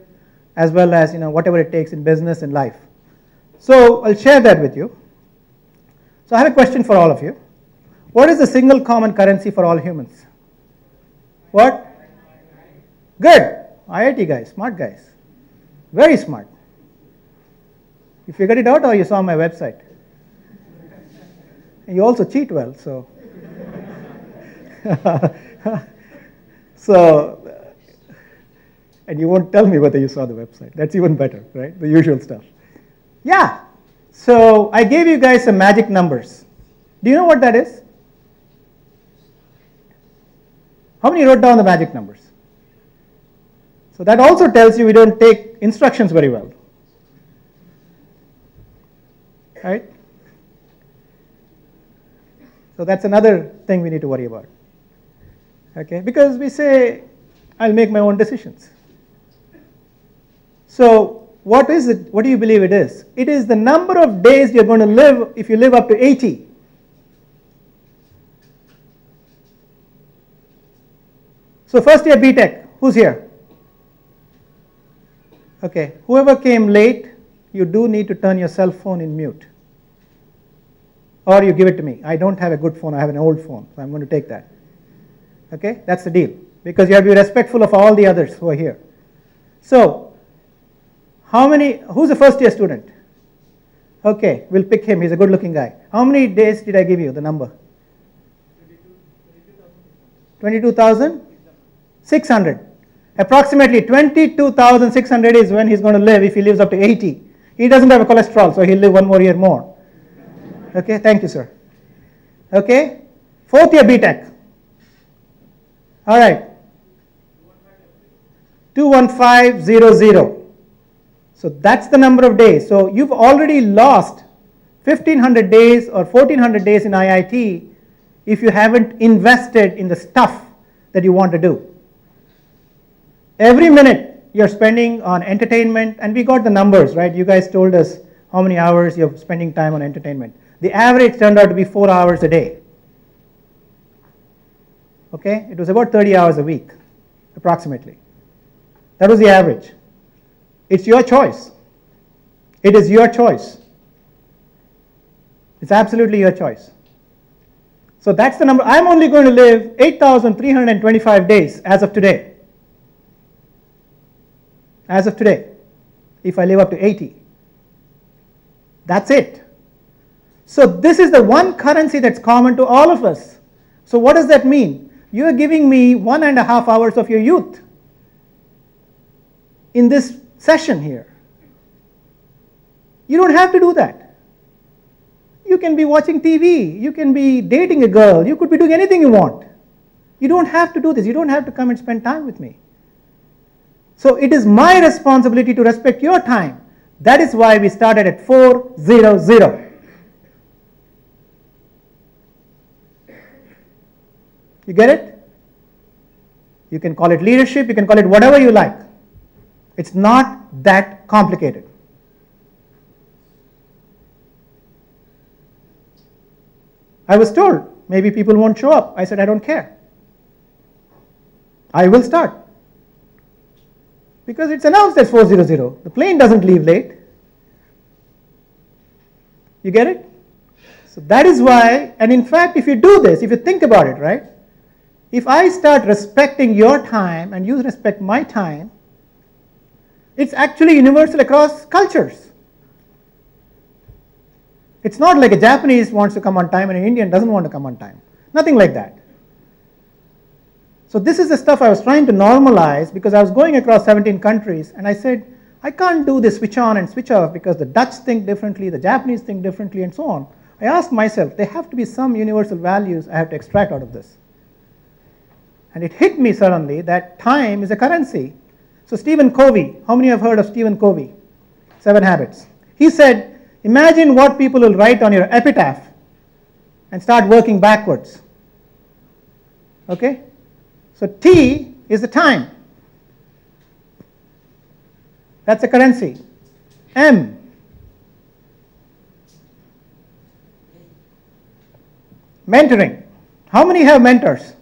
as well as whatever it takes in business and life. So I'll share that with you. So I have a question for all of you. What is the single common currency for all humans? What? Good. IIT guys, smart guys. Very smart. You figured it out or you saw my website? And you also cheat well, so. And you won't tell me whether you saw the website. That's even better, right? The usual stuff. Yeah. So I gave you guys some magic numbers. Do you know what that is? How many wrote down the magic numbers? So that also tells you we don't take instructions very well. Right? So that's another thing we need to worry about. Okay? Because we say, I'll make my own decisions. So what is it? What do you believe it is? It is the number of days you're going to live if you live up to 80. So first year BTech, who's here? Okay, whoever came late, you do need to turn your cell phone in mute. Or you give it to me. I don't have a good phone, I have an old phone, so I'm going to take that. Okay, that's the deal. Because you have to be respectful of all the others who are here. So, who's a first year student? Okay, we'll pick him, he's a good looking guy. How many days did I give you, the number? 22,600. Approximately 22,600 is when he's going to live if he lives up to 80. He doesn't have a cholesterol, so he'll live one more year more. Okay, thank you, sir. Okay, fourth year BTech. All right, 21500. So that's the number of days. So you've already lost 1,500 days or 1,400 days in IIT if you haven't invested in the stuff that you want to do. Every minute you're spending on entertainment, and we got the numbers, right? You guys told us how many hours you're spending time on entertainment. The average turned out to be 4 hours a day. Okay, it was about 30 hours a week, approximately. That was the average. It's your choice. It is your choice. It's absolutely your choice. So that's the number. I'm only going to live 8,325 days as of today. As of today, if I live up to 80. That's it. So this is the one currency that's common to all of us. So what does that mean? You're giving me 1.5 hours of your youth in this session here. You don't have to do that. You can be watching TV, you can be dating a girl, you could be doing anything you want. You don't have to do this, you don't have to come and spend time with me. So it is my responsibility to respect your time. That is why we started at 400. You get it? You can call it leadership, you can call it whatever you like. It's not that complicated. I was told maybe people won't show up. I said I don't care. I will start. Because it's announced as 400. The plane doesn't leave late. You get it? So that is why, and in fact, if you do this, if you think about it, right? If I start respecting your time and you respect my time, it's actually universal across cultures. It's not like a Japanese wants to come on time and an Indian doesn't want to come on time. Nothing like that. So this is the stuff I was trying to normalize because I was going across 17 countries and I said, I can't do this switch on and switch off because the Dutch think differently, the Japanese think differently and so on. I asked myself, there have to be some universal values I have to extract out of this. And it hit me suddenly that time is a currency. So Stephen Covey, how many have heard of Stephen Covey? 7 Habits. He said, imagine what people will write on your epitaph and start working backwards. Okay? So T is the time. That's a currency. M. Mentoring. How many have mentors?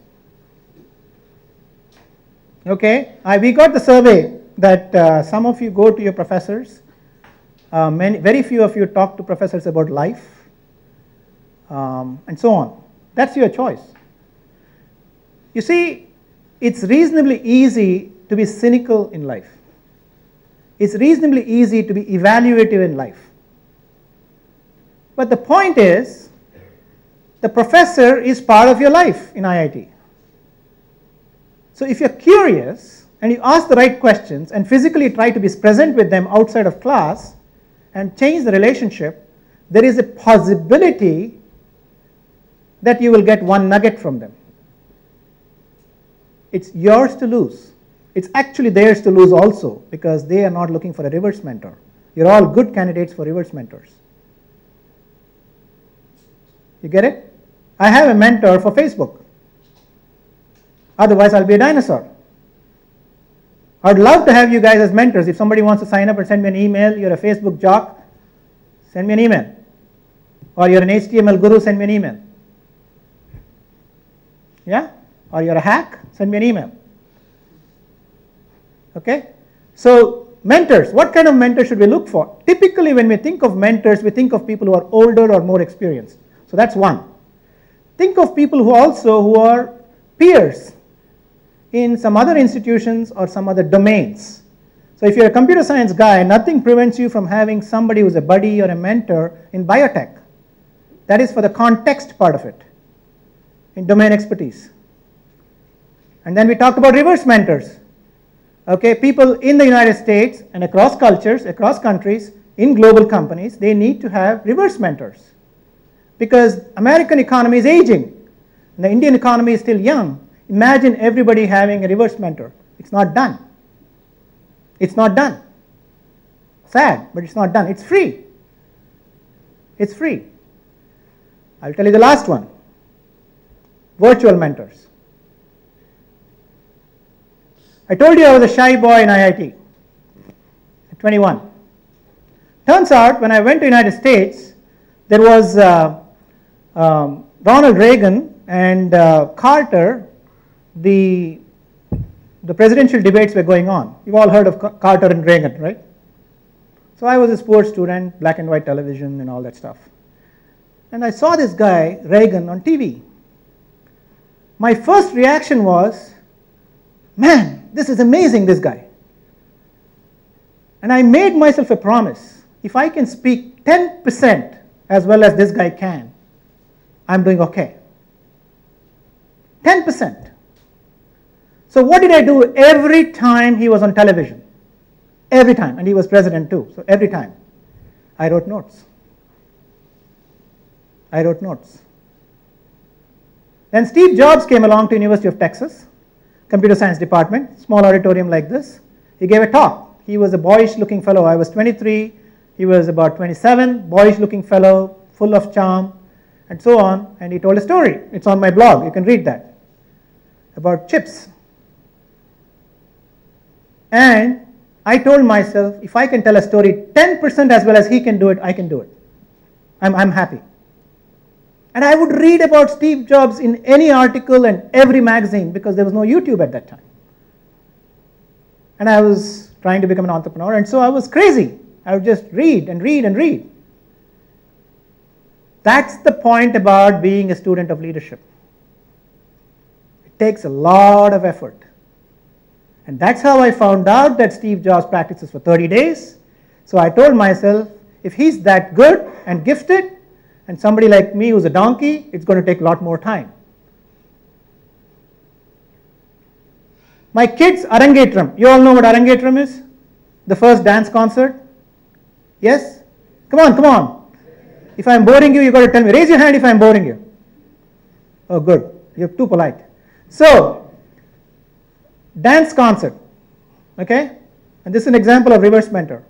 Okay, we got the survey that some of you go to your professors. Very few of you talk to professors about life and so on. That's your choice. You see, it's reasonably easy to be cynical in life. It's reasonably easy to be evaluative in life. But the point is, the professor is part of your life in IIT. So if you're curious and you ask the right questions and physically try to be present with them outside of class and change the relationship, there is a possibility that you will get one nugget from them. It's yours to lose. It's actually theirs to lose also, because they are not looking for a reverse mentor. You're all good candidates for reverse mentors. You get it? I have a mentor for Facebook. Otherwise, I'll be a dinosaur. I'd love to have you guys as mentors. If somebody wants to sign up and send me an email, you're a Facebook jock, send me an email. Or you're an HTML guru, send me an email. Yeah? Or you're a hack, send me an email. Okay? So, mentors, what kind of mentors should we look for? Typically, when we think of mentors, we think of people who are older or more experienced. So that's one. Think of people who are peers in some other institutions or some other domains. So if you're a computer science guy, nothing prevents you from having somebody who's a buddy or a mentor in biotech. That is for the context part of it, in domain expertise. And then we talked about reverse mentors. Okay, people in the United States and across cultures, across countries, in global companies, they need to have reverse mentors. Because American economy is aging, and the Indian economy is still young. Imagine everybody having a reverse mentor. It's not done. It's not done. Sad, but it's not done. It's free. It's free. I'll tell you the last one. Virtual mentors. I told you I was a shy boy in IIT at 21. Turns out when I went to the United States, there was Ronald Reagan and Carter. The presidential debates were going on. You've all heard of Carter and Reagan, right? So I was a sports student, black and white television and all that stuff. And I saw this guy, Reagan, on TV. My first reaction was, man, this is amazing, this guy. And I made myself a promise. If I can speak 10% as well as this guy can, I'm doing okay. 10%. So what did I do every time he was on television? Every time. And he was president too. So every time. I wrote notes. I wrote notes. Then Steve Jobs came along to University of Texas, computer science department, small auditorium like this. He gave a talk. He was a boyish looking fellow. I was 23. He was about 27, boyish looking fellow, full of charm, and so on. And he told a story. It's on my blog. You can read that. About chips. And I told myself, if I can tell a story 10% as well as he can do it, I can do it. I'm happy. And I would read about Steve Jobs in any article and every magazine because there was no YouTube at that time. And I was trying to become an entrepreneur, and so I was crazy. I would just read and read and read. That's the point about being a student of leadership. It takes a lot of effort. And that's how I found out that Steve Jobs practices for 30 days. So I told myself, if he's that good and gifted, and somebody like me who's a donkey, it's going to take a lot more time. My kids' Arangetram. You all know what Arangetram is? The first dance concert? Yes? Come on, come on. If I'm boring you, you've got to tell me. Raise your hand if I'm boring you. Oh, good. You're too polite. So, dance concert. Okay? And this is an example of reverse mentor.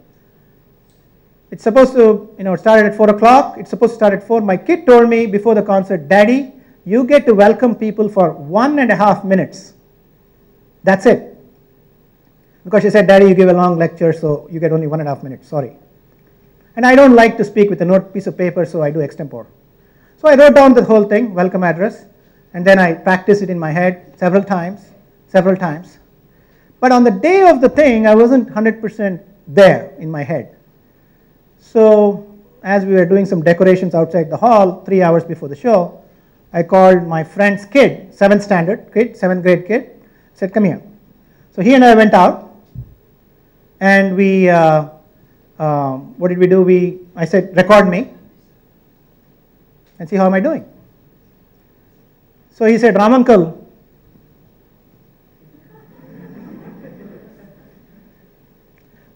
It's supposed to, it started at 4 o'clock. It's supposed to start at 4. My kid told me before the concert, Daddy, you get to welcome people for 1.5 minutes. That's it. Because she said, Daddy, you give a long lecture, so you get only 1.5 minutes. Sorry. And I don't like to speak with a piece of paper, so I do extempore. So I wrote down the whole thing, welcome address, and then I practiced it in my head several times. But on the day of the thing, I wasn't 100% there in my head. So as we were doing some decorations outside the hall, 3 hours before the show, I called my friend's kid, 7th grade kid, said, come here. So he and I went out, and we, what did we do? I said, record me, and see how am I doing. So he said, Ram uncle,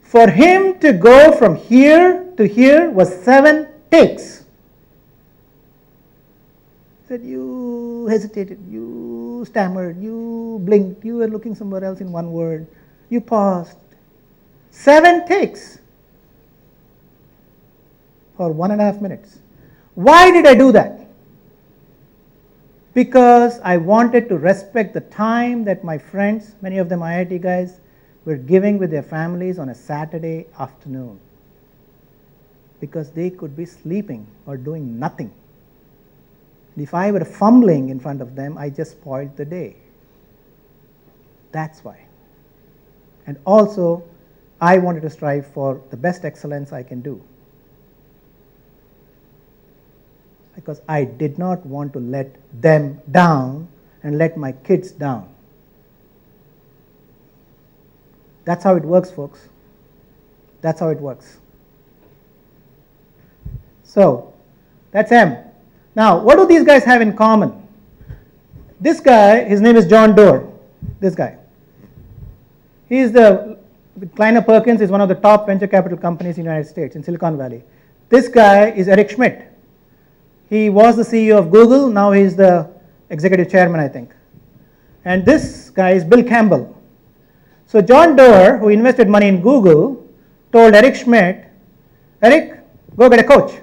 for him to go from here to here was 7 takes. that you hesitated, you stammered, you blinked, you were looking somewhere else in one word, you paused. 7 takes for 1.5 minutes. Why did I do that? Because I wanted to respect the time that my friends, many of them IIT guys, were giving with their families on a Saturday afternoon. Because they could be sleeping or doing nothing. If I were fumbling in front of them, I just spoiled the day. That's why. And also, I wanted to strive for the best excellence I can do. Because I did not want to let them down and let my kids down. That's how it works, folks. That's how it works. So, that's M. Now, what do these guys have in common? This guy, his name is John Doerr. This guy. He is Kleiner Perkins is one of the top venture capital companies in the United States, in Silicon Valley. This guy is Eric Schmidt. He was the CEO of Google, now he is the executive chairman, I think. And this guy is Bill Campbell. So John Doerr, who invested money in Google, told Eric Schmidt, Eric, go get a coach.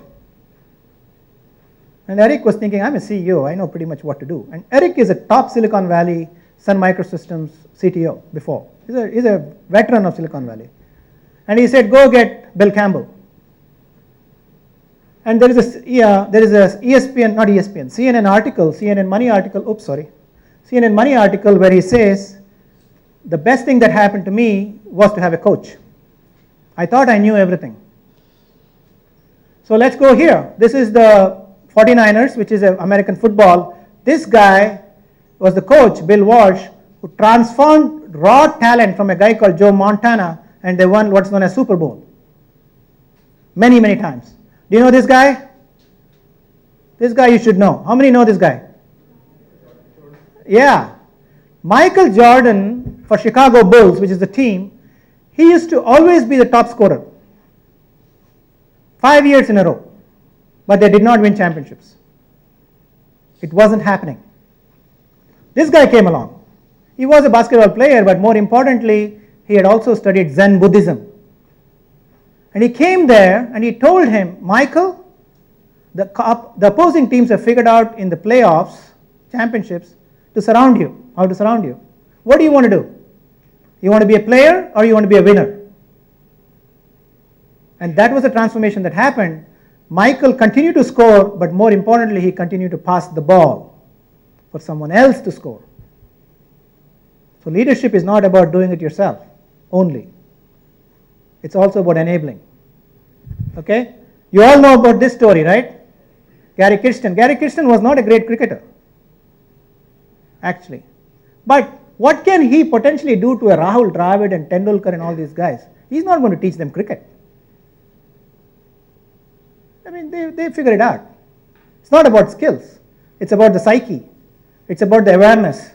And Eric was thinking, I'm a CEO, I know pretty much what to do. And Eric is a top Silicon Valley Sun Microsystems CTO before. He's a veteran of Silicon Valley. And he said, go get Bill Campbell. And there is a CNN article, CNN Money article where he says, the best thing that happened to me was to have a coach. I thought I knew everything. So let's go here. This is the 49ers, which is American football. This guy was the coach, Bill Walsh, who transformed raw talent from a guy called Joe Montana, and they won what's known as Super Bowl. Many, many times. Do you know this guy? This guy you should know. How many know this guy? Yeah. Michael Jordan for Chicago Bulls, which is the team, he used to always be the top scorer. 5 years in a row. But they did not win championships. It wasn't happening. This guy came along. He was a basketball player, but more importantly, he had also studied Zen Buddhism. And he came there and he told him, Michael, the opposing teams have figured out in the playoffs, championships, to surround you, how to surround you. What do you want to do? You want to be a player or you want to be a winner? And that was the transformation that happened. Michael continued to score, but more importantly, he continued to pass the ball for someone else to score. So leadership is not about doing it yourself only. It's also about enabling. Okay? You all know about this story, right? Gary Kirsten. Gary Kirsten was not a great cricketer, actually. But what can he potentially do to a Rahul Dravid and Tendulkar and all these guys? He's not going to teach them cricket. I mean, they figure it out. It's not about skills. It's about the psyche. It's about the awareness.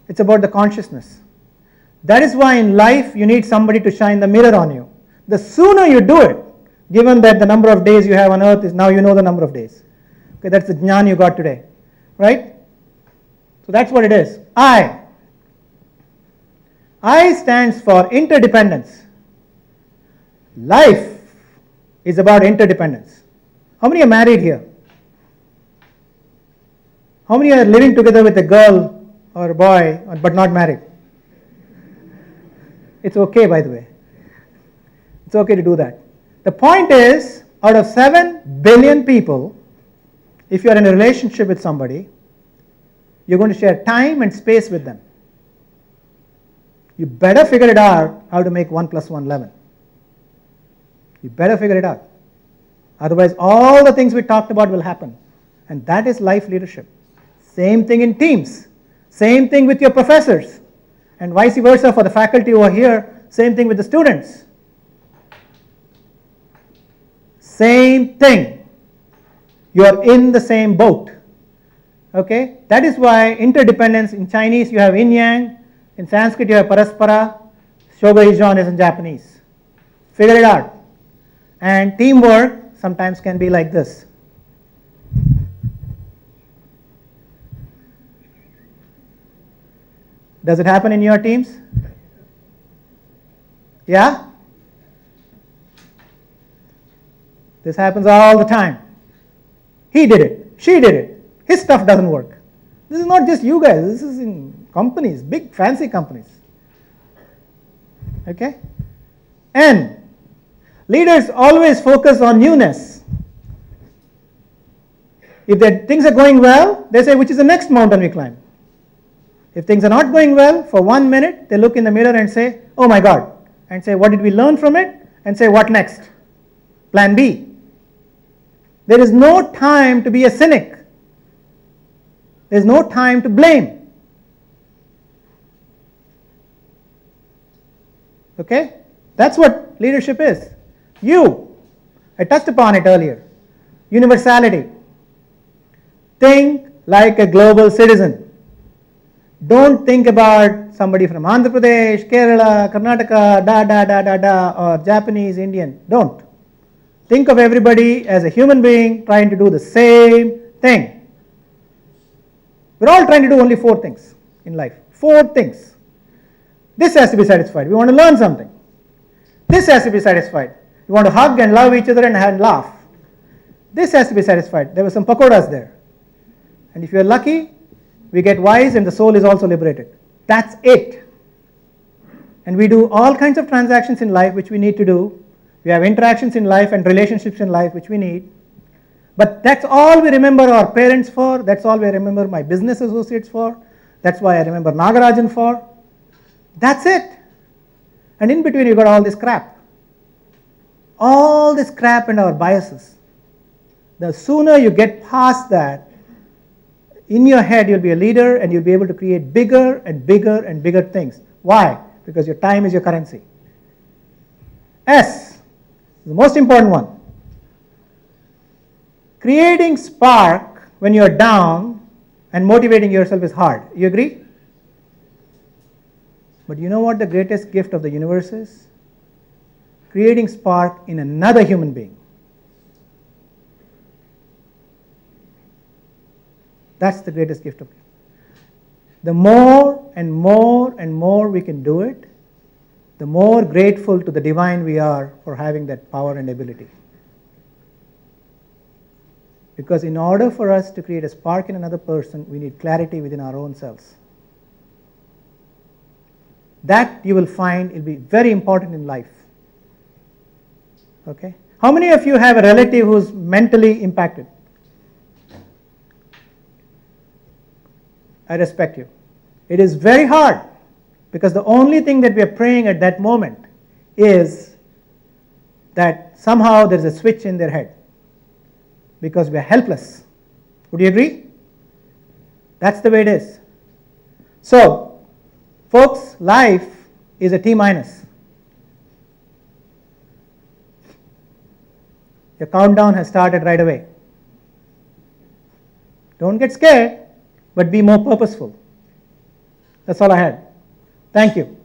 It's about the consciousness. That is why in life you need somebody to shine the mirror on you. The sooner you do it, given that the number of days you have on earth is now you know the number of days. Okay, that's the jnana you got today, right? So that's what it is. I stands for interdependence. Life is about interdependence. How many are married here? How many are living together with a girl or a boy but not married? It's okay, by the way. It's okay to do that. The point is, out of 7 billion people, if you are in a relationship with somebody, you're going to share time and space with them. You better figure it out how to make 1 + 1 11. You better figure it out. Otherwise, all the things we talked about will happen. And that is life leadership. Same thing in teams. Same thing with your professors. And vice versa for the faculty over here. Same thing with the students. Same thing. You are in the same boat. Okay? That is why interdependence, in Chinese you have yin yang, in Sanskrit you have paraspara, shoga ijon is in Japanese. Figure it out. And teamwork sometimes can be like this. Does it happen in your teams? Yeah? This happens all the time. He did it. She did it. His stuff doesn't work. This is not just you guys. This is in companies, big fancy companies. Okay? And leaders always focus on newness. If things are going well, they say, which is the next mountain we climb? If things are not going well, for 1 minute, they look in the mirror and say, oh my God, and say, what did we learn from it? And say, what next? Plan B. There is no time to be a cynic. There is no time to blame. Okay? That's what leadership is. I touched upon it earlier. Universality. Think like a global citizen. Don't think about somebody from Andhra Pradesh, Kerala, Karnataka, or Japanese, Indian. Don't. Think of everybody as a human being trying to do the same thing. We're all trying to do only 4 things in life. 4 things. This has to be satisfied. We want to learn something. This has to be satisfied. We want to hug and love each other and laugh. This has to be satisfied. There were some pakoras there. And if you're lucky, we get wise and the soul is also liberated. That's it. And we do all kinds of transactions in life which we need to do. We have interactions in life and relationships in life which we need. But that's all we remember our parents for. That's all we remember my business associates for. That's why I remember Nagarajan for. That's it. And in between you got all this crap. All this crap and our biases. The sooner you get past that, in your head you'll be a leader and you'll be able to create bigger and bigger and bigger things. Why? Because your time is your currency. S, the most important one. Creating spark when you're down and motivating yourself is hard. You agree? But you know what the greatest gift of the universe is? Creating spark in another human being. That's the greatest gift of it. The more and more and more we can do it, the more grateful to the divine we are for having that power and ability. Because in order for us to create a spark in another person, we need clarity within our own selves. That you will find will be very important in life. Okay? How many of you have a relative who's mentally impacted? I respect you. It is very hard because the only thing that we are praying at that moment is that somehow there's a switch in their head because we are helpless. Would you agree? That's the way it is. So, folks, life is a T minus. Your countdown has started right away. Don't get scared, but be more purposeful. That's all I had. Thank you.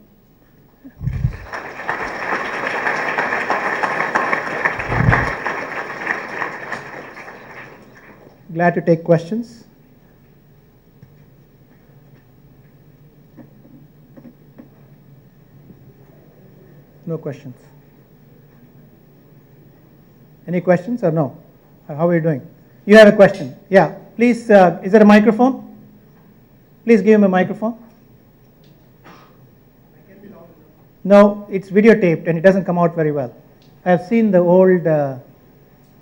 Glad to take questions. No questions. Any questions or no? How are you doing? You have a question. Yeah, please, is there a microphone? Please give him a microphone. No, it's videotaped and it doesn't come out very well. I have seen the old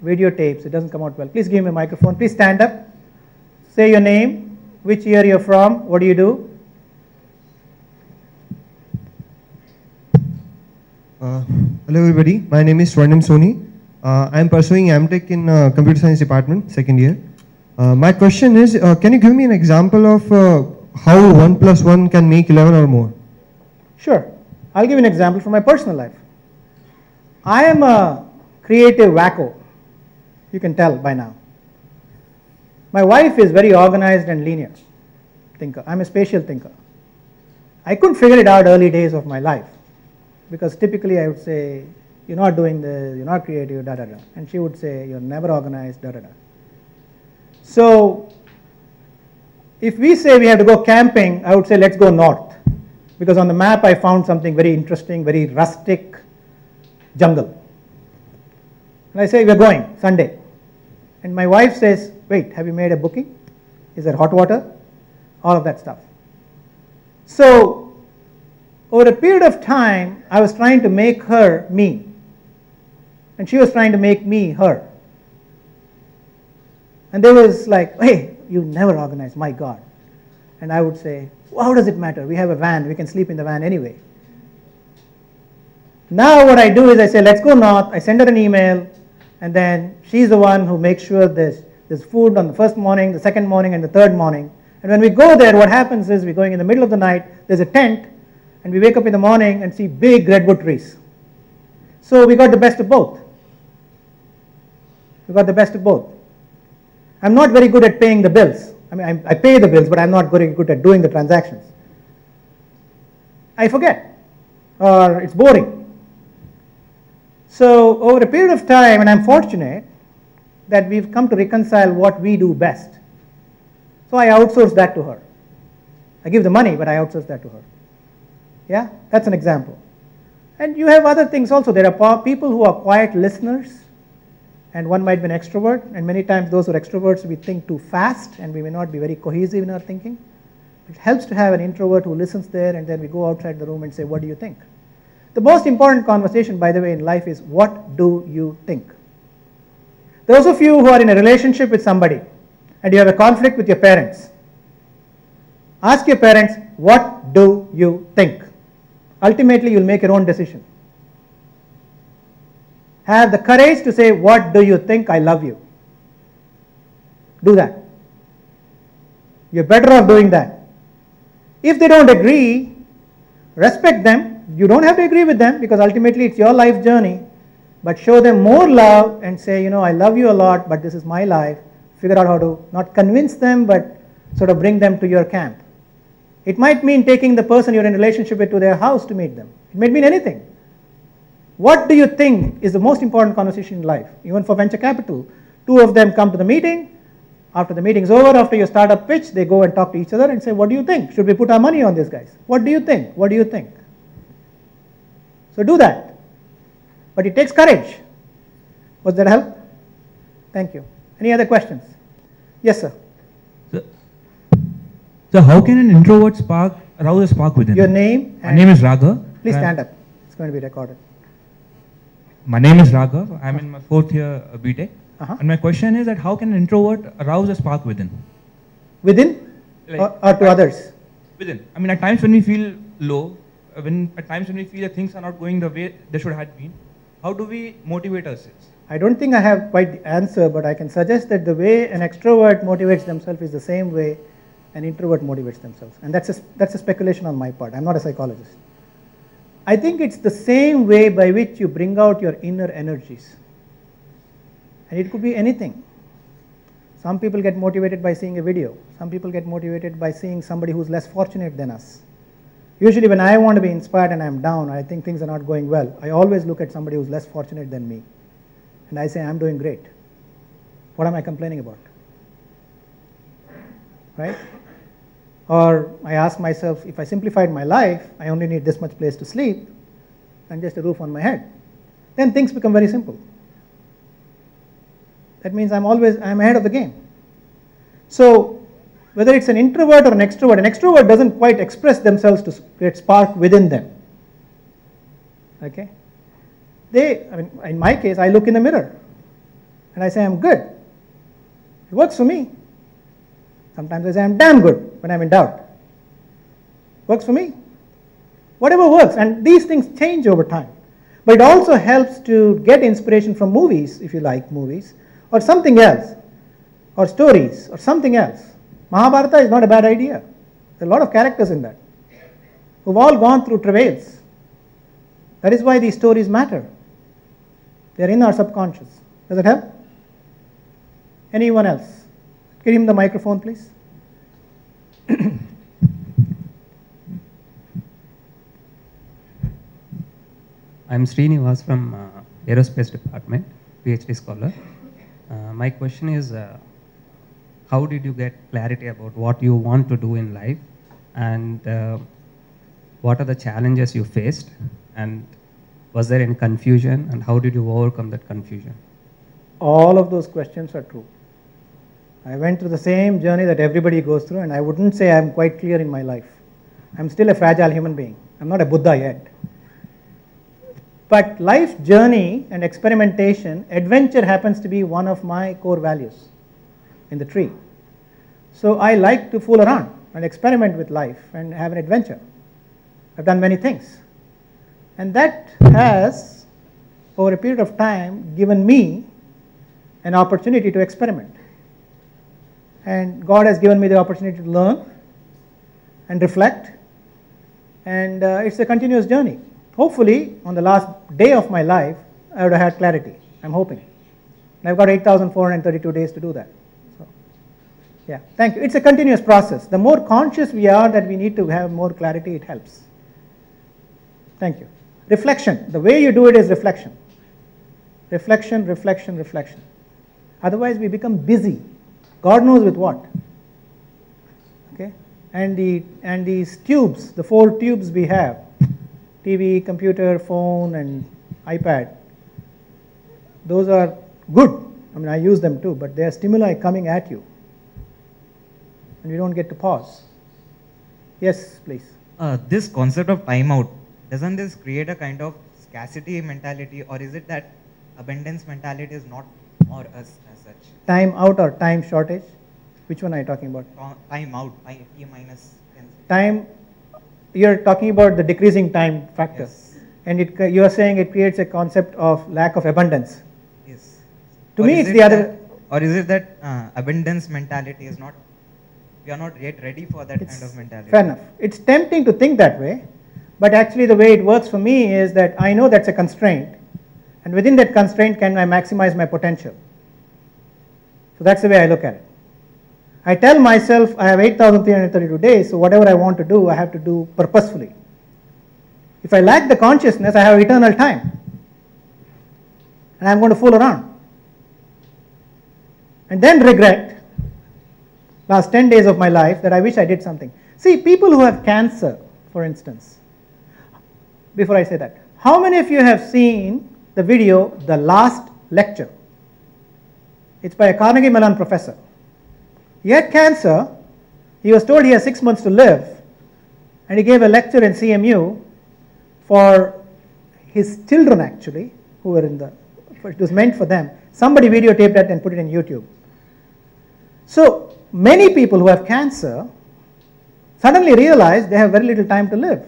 videotapes, it doesn't come out well. Please give him a microphone. Please stand up. Say your name, which year you're from, what do you do? Hello everybody, my name is Swarnim Soni. I am pursuing MTech in Computer Science Department, second year. My question is, can you give me an example of how 1 plus 1 can make 11 or more? Sure. I'll give you an example from my personal life. I am a creative wacko. You can tell by now. My wife is very organized and linear thinker. I'm a spatial thinker. I couldn't figure it out early days of my life because typically I would say, you're not doing this, you're not creative, da da da. And she would say, you're never organized, da da da. So, if we say we have to go camping, I would say, let's go north. because on the map I found something very interesting, very rustic jungle. And I say, we're going Sunday. And my wife says, wait, have you made a booking? Is there hot water? All of that stuff. So over a period of time, I was trying to make her me. And she was trying to make me her. And they was like, hey, you never organize, my God. And I would say, well, how does it matter? We have a van, we can sleep in the van anyway. Now what I do is I say, let's go north. I send her an email, and then she's the one who makes sure there's food on the first morning, the second morning, and the third morning. And when we go there, what happens is we're going in the middle of the night, there's a tent, and we wake up in the morning and see big redwood trees. So we got the best of both. We got the best of both. I'm not very good at paying the bills. I mean, I pay the bills, but I'm not very good at doing the transactions. I forget, or it's boring. So over a period of time, and I'm fortunate that we've come to reconcile what we do best. So I outsource that to her. I give the money, but I outsource that to her. Yeah, that's an example. And you have other things also. There are people who are quiet listeners, and one might be an extrovert, and many times those who are extroverts, we think too fast, and we may not be very cohesive in our thinking. It helps to have an introvert who listens there, and then we go outside the room and say, what do you think? The most important conversation, by the way, in life is, what do you think? Those of you who are in a relationship with somebody, and you have a conflict with your parents, ask your parents, what do you think? Ultimately, you'll make your own decision. Have the courage to say, what do you think? I love you. Do that. You're better off doing that. If they don't agree, respect them. You don't have to agree with them, because ultimately it's your life journey. But show them more love and say, I love you a lot, but this is my life. Figure out how to not convince them, but sort of bring them to your camp. It might mean taking the person you're in a relationship with to their house to meet them. It might mean anything. What do you think is the most important conversation in life? Even for venture capital, two of them come to the meeting. After the meeting's over, after your startup pitch, they go and talk to each other and say, what do you think? Should we put our money on these guys? What do you think? What do you think? So do that. But it takes courage. Was that help? Thank you. Any other questions? Yes, sir. So how can an introvert arouse a spark within? Your name? My name is Raghav. Please stand up. It's going to be recorded. My name is Raghav. I'm in my 4th year BTech. And my question is that how can an introvert arouse a spark within? Within? Like, or to others? Within. I mean, at times when we feel low, at times when we feel that things are not going the way they should have been, how do we motivate ourselves? I don't think I have quite the answer, but I can suggest that the way an extrovert motivates themselves is the same way an introvert motivates themselves. And that's a speculation on my part. I'm not a psychologist. I think it's the same way by which you bring out your inner energies. And it could be anything. Some people get motivated by seeing a video. Some people get motivated by seeing somebody who's less fortunate than us. Usually when I want to be inspired and I'm down, I think things are not going well, I always look at somebody who's less fortunate than me. And I say, I'm doing great. What am I complaining about? Right? Or I ask myself, if I simplified my life, I only need this much place to sleep and just a roof on my head. Then things become very simple. That means I'm ahead of the game. So whether it's an introvert or an extrovert doesn't quite express themselves to create spark within them. Okay? In my case, I look in the mirror and I say, I'm good. It works for me. Sometimes I say, I'm damn good when I'm in doubt. Works for me. Whatever works. And these things change over time. But it also helps to get inspiration from movies, if you like movies, or something else, or stories, or something else. Mahabharata is not a bad idea. There are a lot of characters in that who've all gone through travails. That is why these stories matter. They're in our subconscious. Does it help? Anyone else? Give him the microphone, please. I'm Srinivas from Aerospace Department, PhD scholar. My question is, how did you get clarity about what you want to do in life? And what are the challenges you faced, and was there any confusion, and how did you overcome that confusion? All of those questions are true. I went through the same journey that everybody goes through, and I wouldn't say I'm quite clear in my life. I'm still a fragile human being. I'm not a Buddha yet. But life's journey and experimentation, adventure happens to be one of my core values in the tree. So I like to fool around and experiment with life and have an adventure. I've done many things. And that has, over a period of time, given me an opportunity to experiment. And God has given me the opportunity to learn and reflect. And it's a continuous journey. Hopefully, on the last day of my life, I would have had clarity. I'm hoping. And I've got 8,432 days to do that. So, yeah, thank you. It's a continuous process. The more conscious we are that we need to have more clarity, it helps. Thank you. Reflection. The way you do it is reflection. Reflection, reflection, reflection. Otherwise, we become busy. God knows with what. Okay? And these tubes, the 4 tubes we have, TV, computer, phone, and iPad, those are good. I mean, I use them too, but they are stimuli coming at you. And we don't get to pause. Yes, please. This concept of timeout, doesn't this create a kind of scarcity mentality, or is it that abundance mentality is not for us as such? Time out or time shortage? Which one are you talking about? Time out, T minus. Time, you're talking about the decreasing time factor. Yes. And you are saying it creates a concept of lack of abundance. Yes. To Or me, is it's it the other. Or is it that abundance mentality is not, we are not yet ready for that kind of mentality? Fair enough. It's tempting to think that way, but actually the way it works for me is that I know that's a constraint, and within that constraint can I maximize my potential. So that's the way I look at it. I tell myself I have 8,332 days, so whatever I want to do, I have to do purposefully. If I lack the consciousness, I have eternal time. And I'm going to fool around. And then regret, last 10 days of my life, that I wish I did something. See, people who have cancer, for instance, before I say that, how many of you have seen the video, The Last Lecture? It's by a Carnegie Mellon professor. He had cancer, he was told he has 6 months to live, and he gave a lecture in CMU for his children actually, who were it was meant for them. Somebody videotaped that and put it in YouTube. So many people who have cancer suddenly realize they have very little time to live.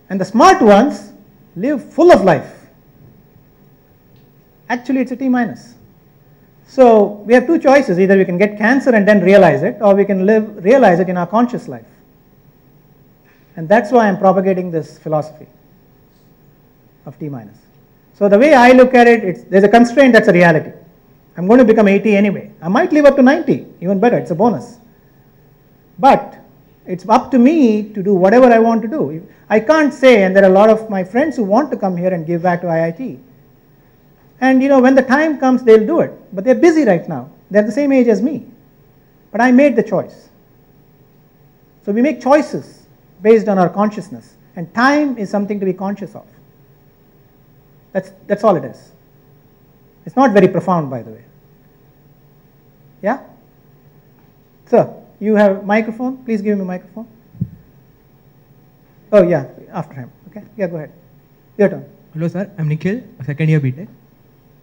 And the smart ones live full of life. Actually, it's a T minus. So we have 2 choices. Either we can get cancer and then realize it, or we can realize it in our conscious life. And that's why I'm propagating this philosophy of T minus. So the way I look at it, there's a constraint that's a reality. I'm going to become 80 anyway. I might live up to 90, even better, it's a bonus. But it's up to me to do whatever I want to do. I can't say, and there are a lot of my friends who want to come here and give back to IIT. And when the time comes, they'll do it. But they're busy right now. They're the same age as me. But I made the choice. So we make choices based on our consciousness. And time is something to be conscious of. That's all it is. It's not very profound, by the way. Yeah? Sir, you have a microphone? Please give him a microphone. Oh, yeah, after him. Okay, yeah, go ahead. Your turn. Hello, sir. I'm Nikhil, a second year BTech.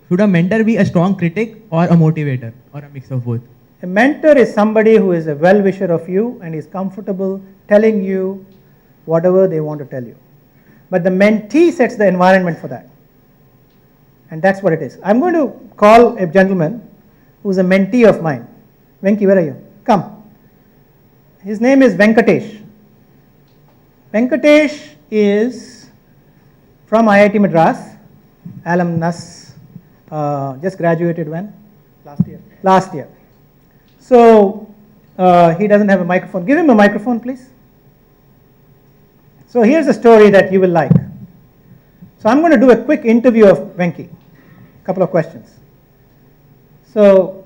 Should a mentor be a strong critic or a motivator, or a mix of both? A mentor is somebody who is a well-wisher of you and is comfortable telling you whatever they want to tell you. But the mentee sets the environment for that. And that's what it is. I'm going to call a gentleman who's a mentee of mine. Venki, where are you? Come. His name is Venkatesh. Venkatesh is from IIT Madras, alumnus. Just graduated when? Last year. Last year. So he doesn't have a microphone. Give him a microphone, please. So here's a story that you will like. So I'm going to do a quick interview of Venki. A couple of questions. So,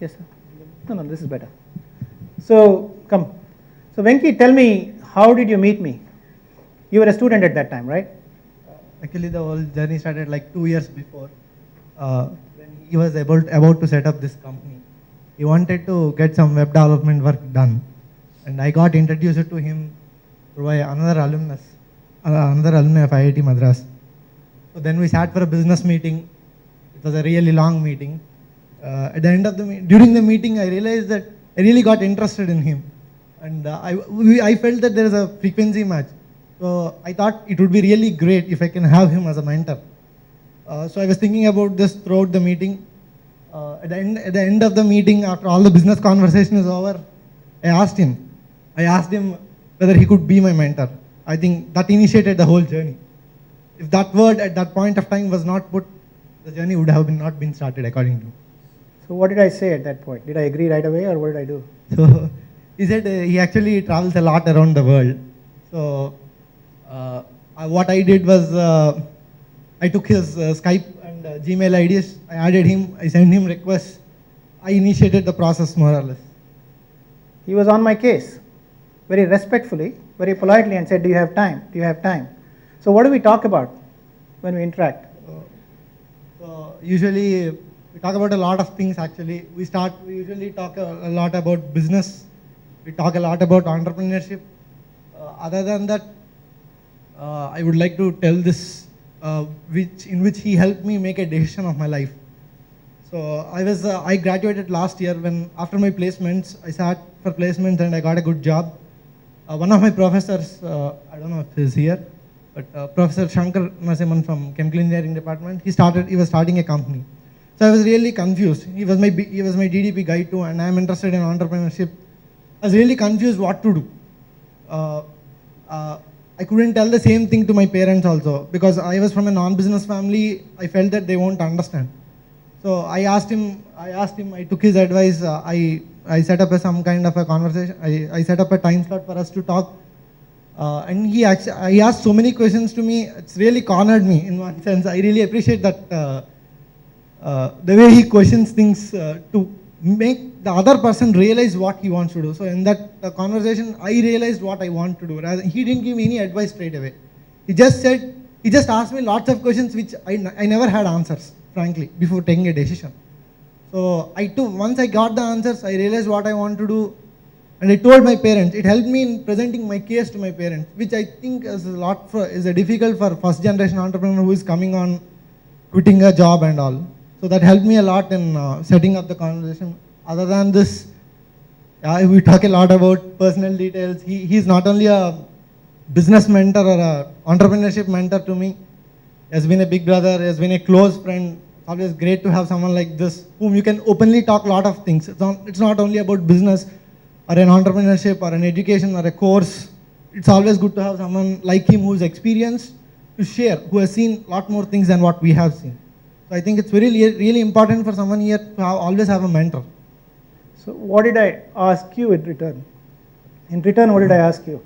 yes, sir. No, this is better. So come. So Venki, tell me, how did you meet me? You were a student at that time, right? Actually, the whole journey started like 2 years before, when he was about to set up this company. He wanted to get some web development work done, and I got introduced to him through another alumni of IIT Madras. So then we sat for a business meeting. It was a really long meeting. At the end of during the meeting, I realized that I really got interested in him, and I felt that there is a frequency match. So I thought it would be really great if I can have him as a mentor. So I was thinking about this throughout the meeting. At the end of the meeting, after all the business conversation is over, I asked him whether he could be my mentor. I think that initiated the whole journey. If that word at that point of time was not put, the journey would have not been started according to. So what did I say at that point? Did I agree right away, or what did I do? So he said he actually travels a lot around the world. So what I did was I took his Skype and Gmail IDs. I added him. I sent him requests. I initiated the process more or less. He was on my case, very respectfully, very politely, and said, "Do you have time? Do you have time?" So what do we talk about when we interact? So usually we talk about a lot of things. Actually, we usually talk a lot about business. We talk a lot about entrepreneurship. Other than that, I would like to tell this, in which he helped me make a decision of my life. So I graduated last year. When after my placements, I sat for placements and I got a good job. One of my professors, I don't know if he's here, but Professor Shankar Narasimhan from Chemical Engineering Department, he was starting a company. So I was really confused. He was my DDP guy too, and I am interested in entrepreneurship. I was really confused what to do. I couldn't tell the same thing to my parents also, because I was from a non-business family. I felt that they won't understand. So I asked him, I took his advice. I set up some kind of a conversation. I set up a time slot for us to talk. And he asked so many questions to me. It's really cornered me in one sense. I really appreciate that the way he questions things to make the other person realize what he wants to do. So in that conversation, I realized what I want to do. He didn't give me any advice straight away. He just asked me lots of questions which I never had answers, frankly, before taking a decision. So once I got the answers, I realized what I want to do, and I told my parents. It helped me in presenting my case to my parents, which I think is difficult for first generation entrepreneur who is coming on quitting a job and all. So that helped me a lot in setting up the conversation. Other than this, we talk a lot about personal details. He's not only a business mentor or a entrepreneurship mentor to me. He has been a big brother. He has been a close friend. It's always great to have someone like this whom you can openly talk a lot of things. It's not only about business or an entrepreneurship or an education or a course. It's always good to have someone like him who's experienced to share, who has seen a lot more things than what we have seen. So I think it's really important for someone here to always have a mentor. So what did I ask you in return? In return, what did I ask you?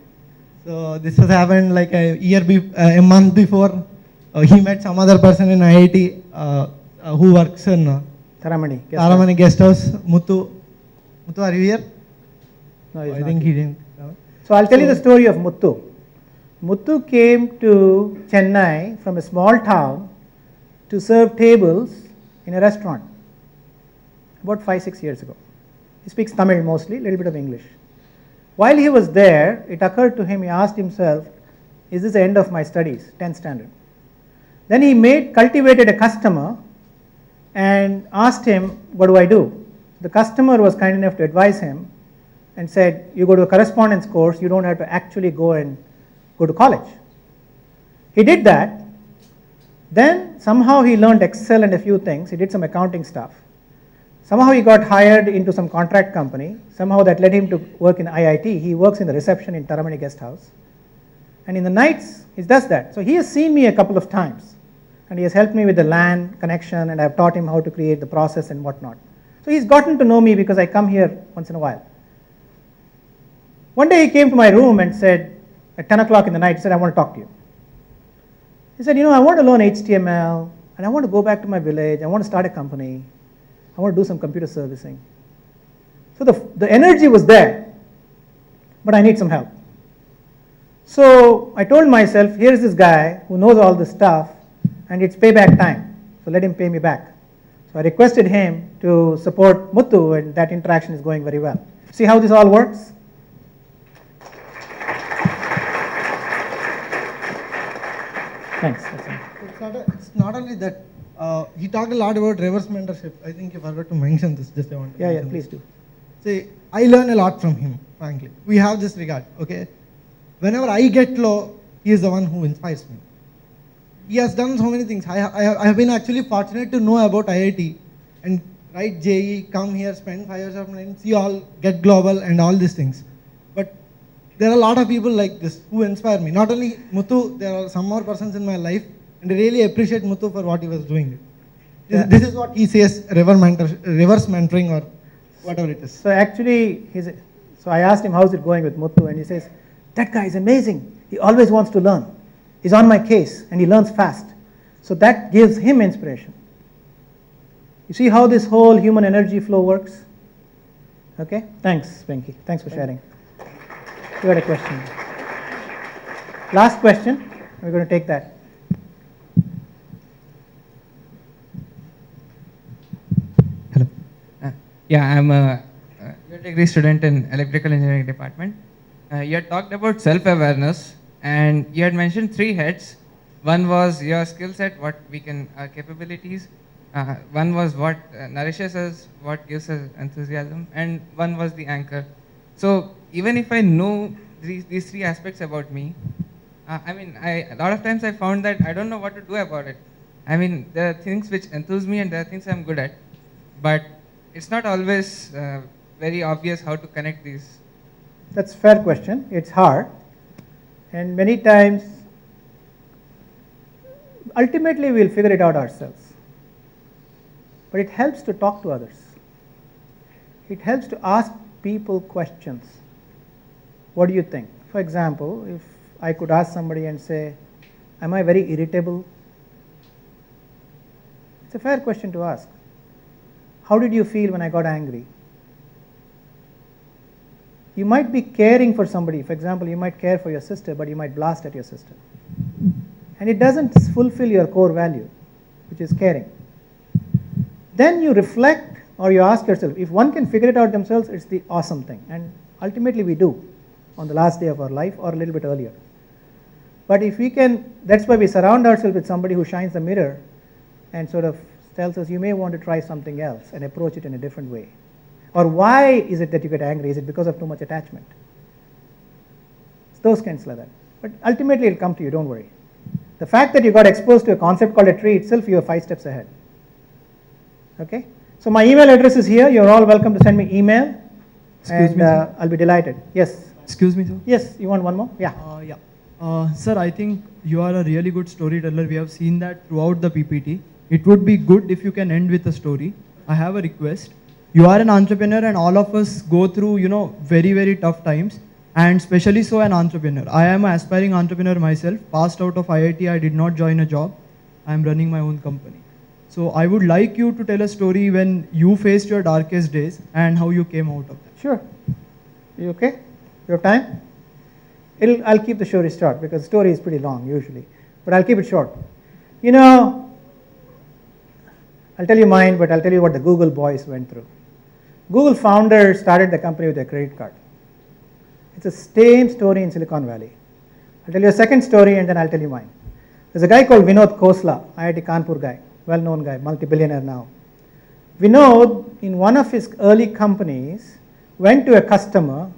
So this has happened like a month before. He met some other person in IIT who works in Taramani guest house. Muthu, are you here? No, he's I not think here. he didn't. So I'll tell you the story of Muthu. Muthu came to Chennai from a small town to serve tables in a restaurant about 5-6 years ago. He speaks Tamil mostly, a little bit of English. While he was there, it occurred to him, he asked himself, is this the end of my studies, 10th standard? Then he cultivated a customer and asked him, what do I do? The customer was kind enough to advise him and said, you go to a correspondence course, you don't have to actually go to college. He did that. Then somehow he learned Excel and a few things. He did some accounting stuff. Somehow he got hired into some contract company. Somehow that led him to work in IIT. He works in the reception in Taramani guest house. And in the nights, he does that. So he has seen me a couple of times. And he has helped me with the LAN connection, and I've taught him how to create the process and whatnot. So he's gotten to know me because I come here once in a while. One day he came to my room and said, at 10 o'clock in the night, he said, I want to talk to you. He said, I want to learn HTML, and I want to go back to my village. I want to start a company. I want to do some computer servicing. So the energy was there, but I need some help. So I told myself, here's this guy who knows all this stuff, and it's payback time, so let him pay me back. So I requested him to support Muthu, and that interaction is going very well. See how this all works? Thanks. It's not only that. He talked a lot about reverse mentorship. I think you forgot to mention this. Just I want to mention Please this. do. See, I learn a lot from him, frankly. We have this regard, okay? Whenever I get low, he is the one who inspires me. He has done so many things. I have been actually fortunate to know about IIT and write JE, come here, spend 5 years of my life, see all, get global and all these things. But there are a lot of people like this who inspire me. Not only Muthu, there are some more persons in my life, and I really appreciate Muthu for what he was doing. This is what he says, reverse mentoring or whatever it is. So actually, so I asked him, how's it going with Muthu? And he says, that guy is amazing. He always wants to learn. He's on my case and he learns fast. So that gives him inspiration. You see how this whole human energy flow works? Okay, thanks, Venki. Thanks for sharing. You had a question. Last question, we're going to take that. Hello. I'm a degree student in electrical engineering department. You had talked about self-awareness, and you had mentioned 3 heads. One was your skill set, what we can, our capabilities. One was what nourishes us, what gives us enthusiasm, and one was the anchor. So even if I know these 3 aspects about me, a lot of times I found that I don't know what to do about it. There are things which enthuse me and there are things I'm good at, but it's not always very obvious how to connect these. That's a fair question. It's hard. And many times, ultimately we'll figure it out ourselves. But it helps to talk to others. It helps to ask people questions. What do you think? For example, if I could ask somebody and say, am I very irritable? It's a fair question to ask. How did you feel when I got angry? You might be caring for somebody. For example, you might care for your sister, but you might blast at your sister. And it doesn't fulfill your core value, which is caring. Then you reflect or you ask yourself, if one can figure it out themselves, it's the awesome thing. And ultimately we do on the last day of our life or a little bit earlier. But if we can, that's why we surround ourselves with somebody who shines the mirror and sort of tells us, you may want to try something else and approach it in a different way. Or why is it that you get angry? Is it because of too much attachment? It's those kinds like that. But ultimately it'll come to you, don't worry. The fact that you got exposed to a concept called a tree itself, you are 5 steps ahead. Okay? So my email address is here. You're all welcome to send me email. Excuse me, sir? I'll be delighted. Yes? Excuse me, sir? Yes, you want one more? Yeah. Sir, I think you are a really good storyteller. We have seen that throughout the PPT. It would be good if you can end with a story. I have a request. You are an entrepreneur and all of us go through, very, very tough times, and especially so an entrepreneur. I am an aspiring entrepreneur myself. Passed out of IIT, I did not join a job. I am running my own company. So I would like you to tell a story when you faced your darkest days and how you came out of that. Sure. You okay? You have time? I'll keep the story short because the story is pretty long usually, but I'll keep it short. I'll tell you mine, but I'll tell you what the Google boys went through. Google founder started the company with a credit card. It's the same story in Silicon Valley. I'll tell you a second story and then I'll tell you mine. There's a guy called Vinod Khosla, IIT Kanpur guy, well-known guy, multi-billionaire now. Vinod, in one of his early companies, went to a customer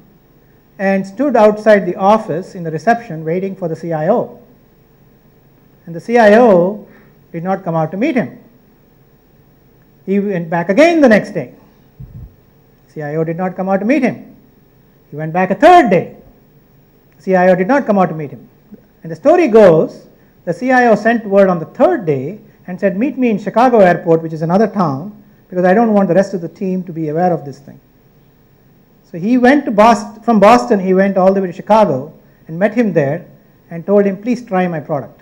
and stood outside the office in the reception waiting for the CIO. And the CIO did not come out to meet him. He went back again the next day. CIO did not come out to meet him. He went back a third day. CIO did not come out to meet him. And the story goes, the CIO sent word on the third day and said, meet me in Chicago airport, which is another town, because I don't want the rest of the team to be aware of this thing. So he went to Boston, from Boston he went all the way to Chicago and met him there and told him, please try my product.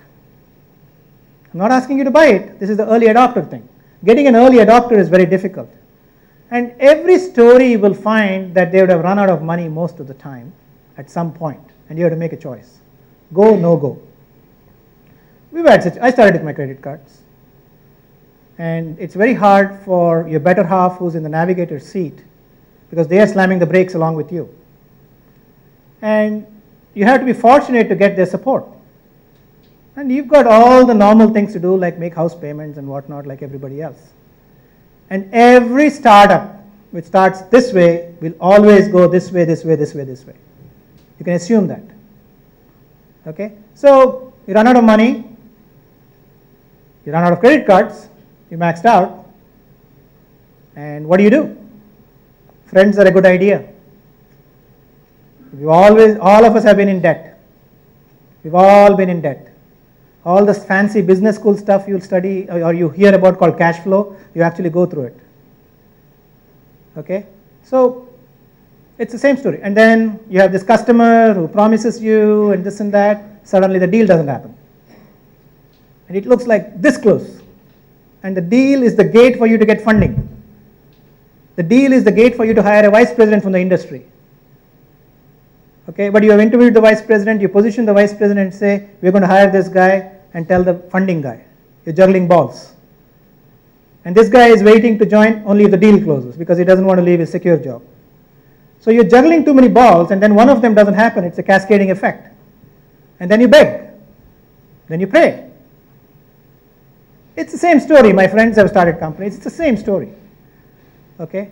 I'm not asking you to buy it. This is the early adopter thing. Getting an early adopter is very difficult. And every story you will find that they would have run out of money most of the time at some point, and you have to make a choice. Go, no go. I started with my credit cards. And it's very hard for your better half who's in the navigator's seat because they are slamming the brakes along with you. And you have to be fortunate to get their support. And you've got all the normal things to do, like make house payments and whatnot, like everybody else. And every startup which starts this way will always go this way, this way, this way, this way. You can assume that. Okay? So you run out of money, you run out of credit cards, you maxed out, and what do? Friends are a good idea. All of us have been in debt. We've all been in debt. All this fancy business school stuff you'll study or you hear about called cash flow, you actually go through it. Okay? So it's the same story. And then you have this customer who promises you and this and that. Suddenly the deal doesn't happen. And it looks like this close. And the deal is the gate for you to get funding. The deal is the gate for you to hire a vice president from the industry. Okay, but you have interviewed the vice president, you position the vice president and say, we're going to hire this guy, and tell the funding guy. You're juggling balls. And this guy is waiting to join only if the deal closes because he doesn't want to leave his secure job. So you're juggling too many balls, and then one of them doesn't happen. It's a cascading effect. And then you beg. Then you pray. It's the same story. My friends have started companies. It's the same story. Okay?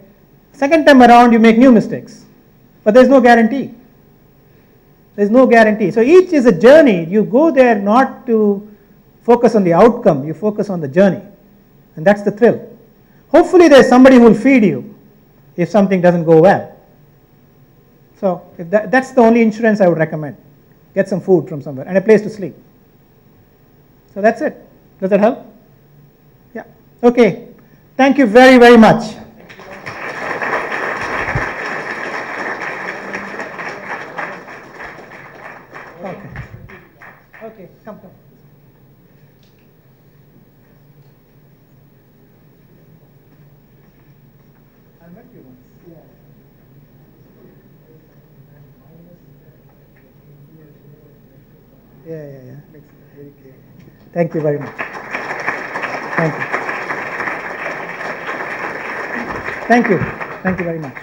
Second time around, you make new mistakes. But there's no guarantee. There's no guarantee. So each is a journey. You go there not to focus on the outcome. You focus on the journey. And that's the thrill. Hopefully there's somebody who will feed you if something doesn't go well. So if that's the only insurance I would recommend. Get some food from somewhere and a place to sleep. So that's it. Does that help? Yeah. Okay. Thank you very, very much. Okay, come. I met you once. Yeah. Makes it very clear. Thank you very much. Thank you. Thank you very much.